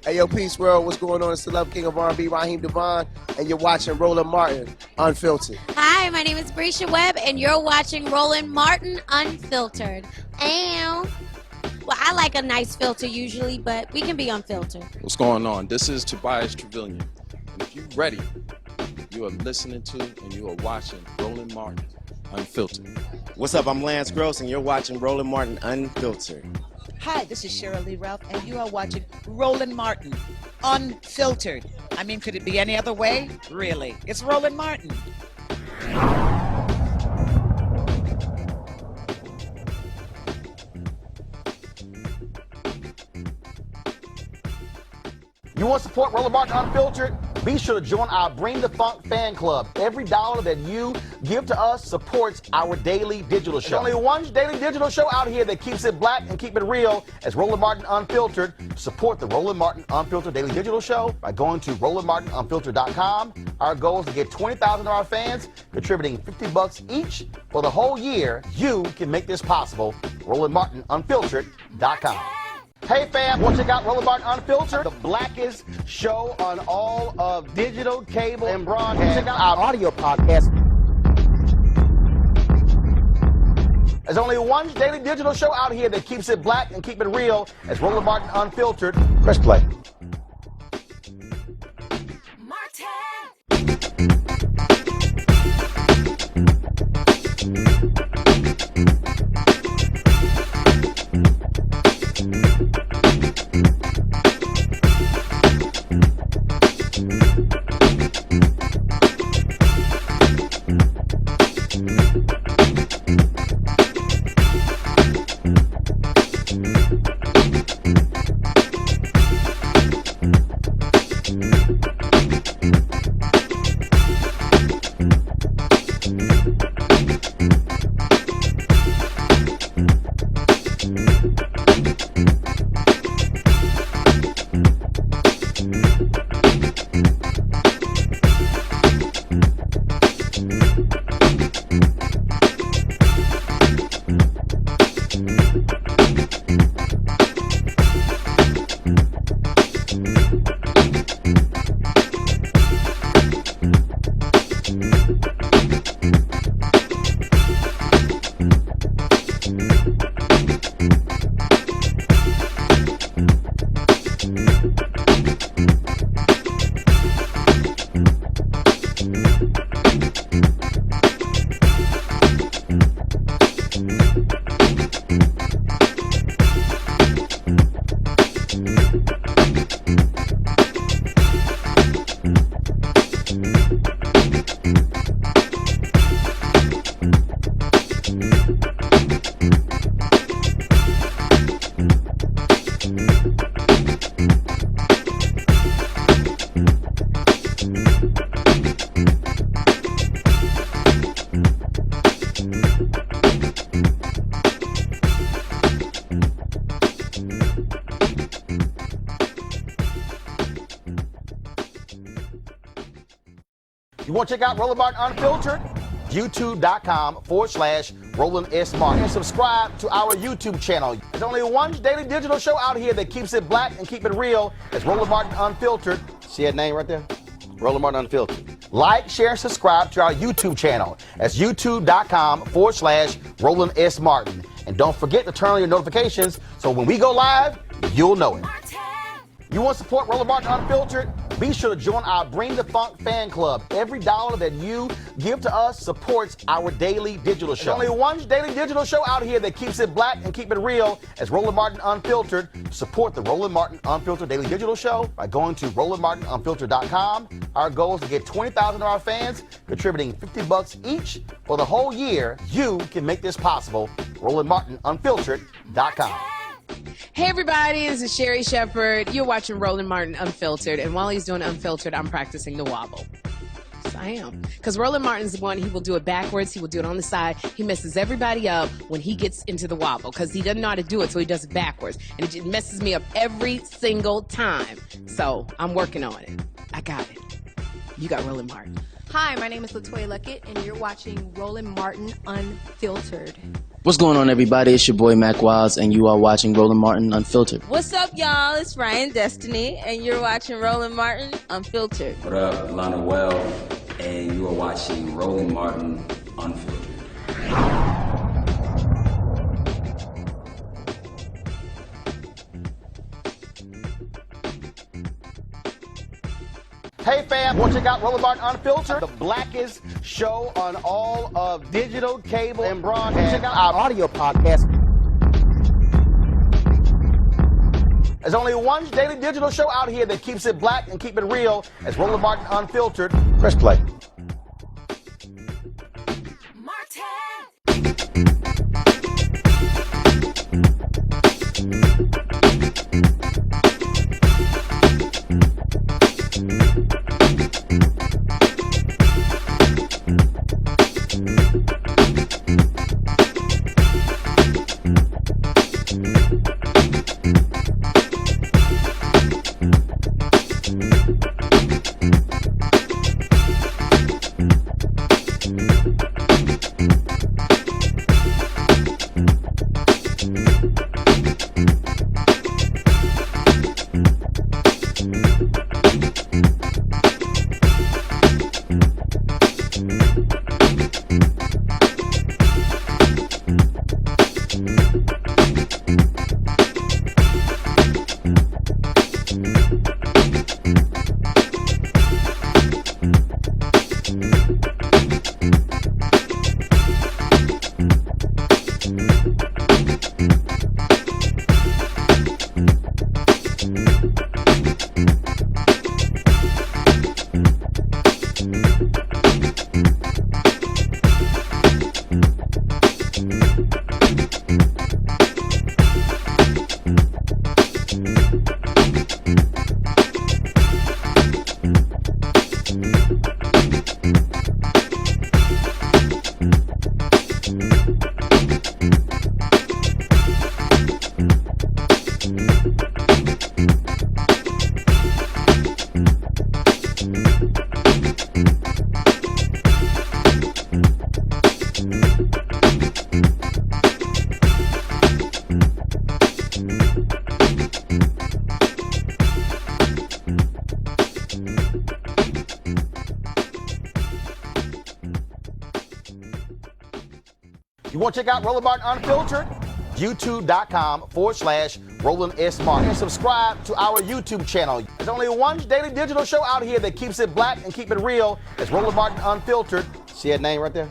Hey yo, peace world, what's going on? It's the Love King of R&B, Raheem Devon, and you're watching Roland Martin Unfiltered. Hi, my name is Brescia Webb, and you're watching Roland Martin Unfiltered. Ow. Well, I like a nice filter usually, but we can be unfiltered. What's going on? This is Tobias Trevelyan, and if you're ready, you are listening to and you are watching Roland Martin Unfiltered. What's up? I'm Lance Gross, and you're watching Roland Martin Unfiltered. Hi, this is Cheryl Lee Ralph, and you are watching Roland Martin Unfiltered. I mean, could it be any other way? Really? It's Roland Martin. You want to support Roland Martin Unfiltered? Be sure to join our Bring the Funk fan club. Every dollar that you give to us supports our daily digital show. There's only one daily digital show out here that keeps it black and keep it real. It's Roland Martin Unfiltered. Support the Roland Martin Unfiltered daily digital show by going to RolandMartinUnfiltered.com. Our goal is to get 20,000 of our fans contributing $50 each for the whole year. You can make this possible. RolandMartinUnfiltered.com. Hey fam, want to check out Roland Martin Unfiltered? The blackest show on all of digital, cable, and broadcast. Check out our audio podcast. There's only one daily digital show out here that keeps it black and keep it real. It's Roland Martin Unfiltered. Press play. You want to check out Roland Martin Unfiltered? YouTube.com/Roland S. Martin. And subscribe to our YouTube channel. There's only one daily digital show out here that keeps it black and keep it real. It's Roland Martin Unfiltered. See that name right there? Roland Martin Unfiltered. Like, share, and subscribe to our YouTube channel. That's YouTube.com/Roland S. Martin. And don't forget to turn on your notifications so when we go live, you'll know it. You want to support Roland Martin Unfiltered? Be sure to join our Bring the Funk fan club. Every dollar that you give to us supports our daily digital show. There's only one daily digital show out here that keeps it black and keep it real. It's Roland Martin Unfiltered. Support the Roland Martin Unfiltered daily digital show by going to RolandMartinUnfiltered.com. Our goal is to get 20,000 of our fans contributing $50 each for the whole year. You can make this possible. RolandMartinUnfiltered.com. Hey everybody, this is Sherry Shepherd. You're watching Roland Martin Unfiltered, and while he's doing Unfiltered, I'm practicing the wobble. Yes, I am. Because Roland Martin's the one, he will do it backwards, he will do it on the side. He messes everybody up when he gets into the wobble, because he doesn't know how to do it, so he does it backwards. And it just messes me up every single time. So, I'm working on it. I got it. You got Roland Martin. Hi, my name is LaToya Luckett, and you're watching Roland Martin Unfiltered. What's going on, everybody? It's your boy Mac Wiles, and you are watching Roland Martin Unfiltered. What's up, y'all? It's Ryan Destiny, and you're watching Roland Martin Unfiltered. What up, Lana Well, and you are watching Roland Martin Unfiltered. Hey fam, want to check out Roland Martin Unfiltered? The blackest show on all of digital, cable, and broadcast. Check out our audio podcast. There's only one daily digital show out here that keeps it black and keep it real. It's Roland Martin Unfiltered. Press play. You want to check out Roland Martin Unfiltered? YouTube.com/Roland S. Martin. And subscribe to our YouTube channel. There's only one daily digital show out here that keeps it black and keep it real. It's Roland Martin Unfiltered. See that name right there?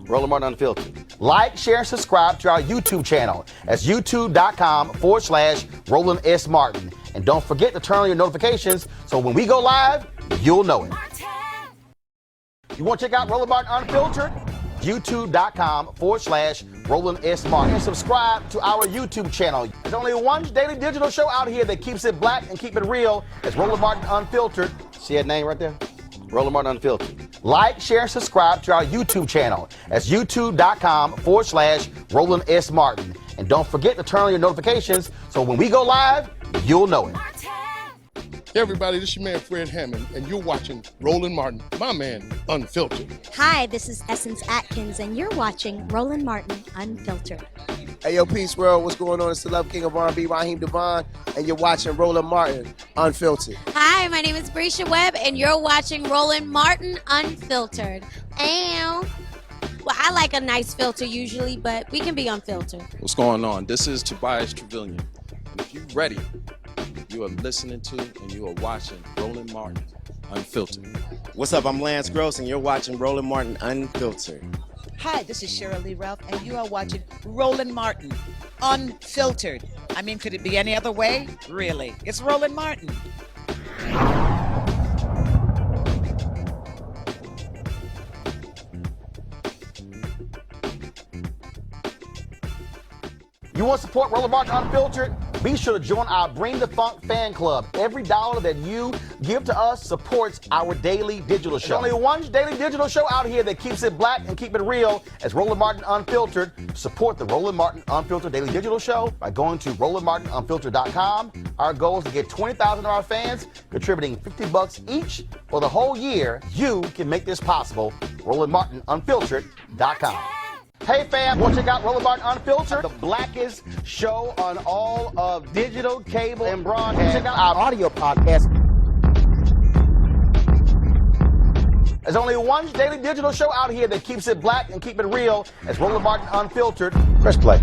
Roland Martin Unfiltered. Like, share, and subscribe to our YouTube channel. That's YouTube.com/Roland S. Martin. And don't forget to turn on your notifications so when we go live, you'll know it. You want to check out Roland Martin Unfiltered? YouTube.com/Roland S. Martin. And subscribe to our YouTube channel. There's only one daily digital show out here that keeps it black and keep it real. It's Roland Martin Unfiltered. See that name right there? Roland Martin Unfiltered. Like, share, and subscribe to our YouTube channel. That's YouTube.com/Roland S. Martin. And don't forget to turn on your notifications so when we go live, you'll know it. Hey everybody, this is your man Fred Hammond, and you're watching Roland Martin, my man, Unfiltered. Hi, this is Essence Atkins, and you're watching Roland Martin Unfiltered. Hey, yo, Peace World, what's going on? It's the Love King of R&B, Raheem Devon, and you're watching Roland Martin Unfiltered. Hi, my name is Brescia Webb, and you're watching Roland Martin Unfiltered. And, well, I like a nice filter usually, but we can be unfiltered. What's going on? This is Tobias Trevelyan. And if you're ready, you are listening to and you are watching Roland Martin Unfiltered. What's up? I'm Lance Gross, and you're watching Roland Martin Unfiltered. Hi, this is Shirley Ralph, and you are watching Roland Martin Unfiltered. I mean, could it be any other way? Really? It's Roland Martin. You want to support Roland Martin Unfiltered? Be sure to join our Bring the Funk fan club. Every dollar that you give to us supports our daily digital show. There's only one daily digital show out here that keeps it black and keep it real as Roland Martin Unfiltered. Support the Roland Martin Unfiltered daily digital show by going to RolandMartinUnfiltered.com. Our goal is to get 20,000 of our fans contributing $50 each for the whole year. You can make this possible. RolandMartinUnfiltered.com. Hey fam, want to check out Roland Martin Unfiltered, the blackest show on all of digital, cable, and broadcast. Check out our audio podcast. There's only one daily digital show out here that keeps it black and keep it real as Roland Martin Unfiltered. Press play.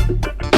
Unfiltered.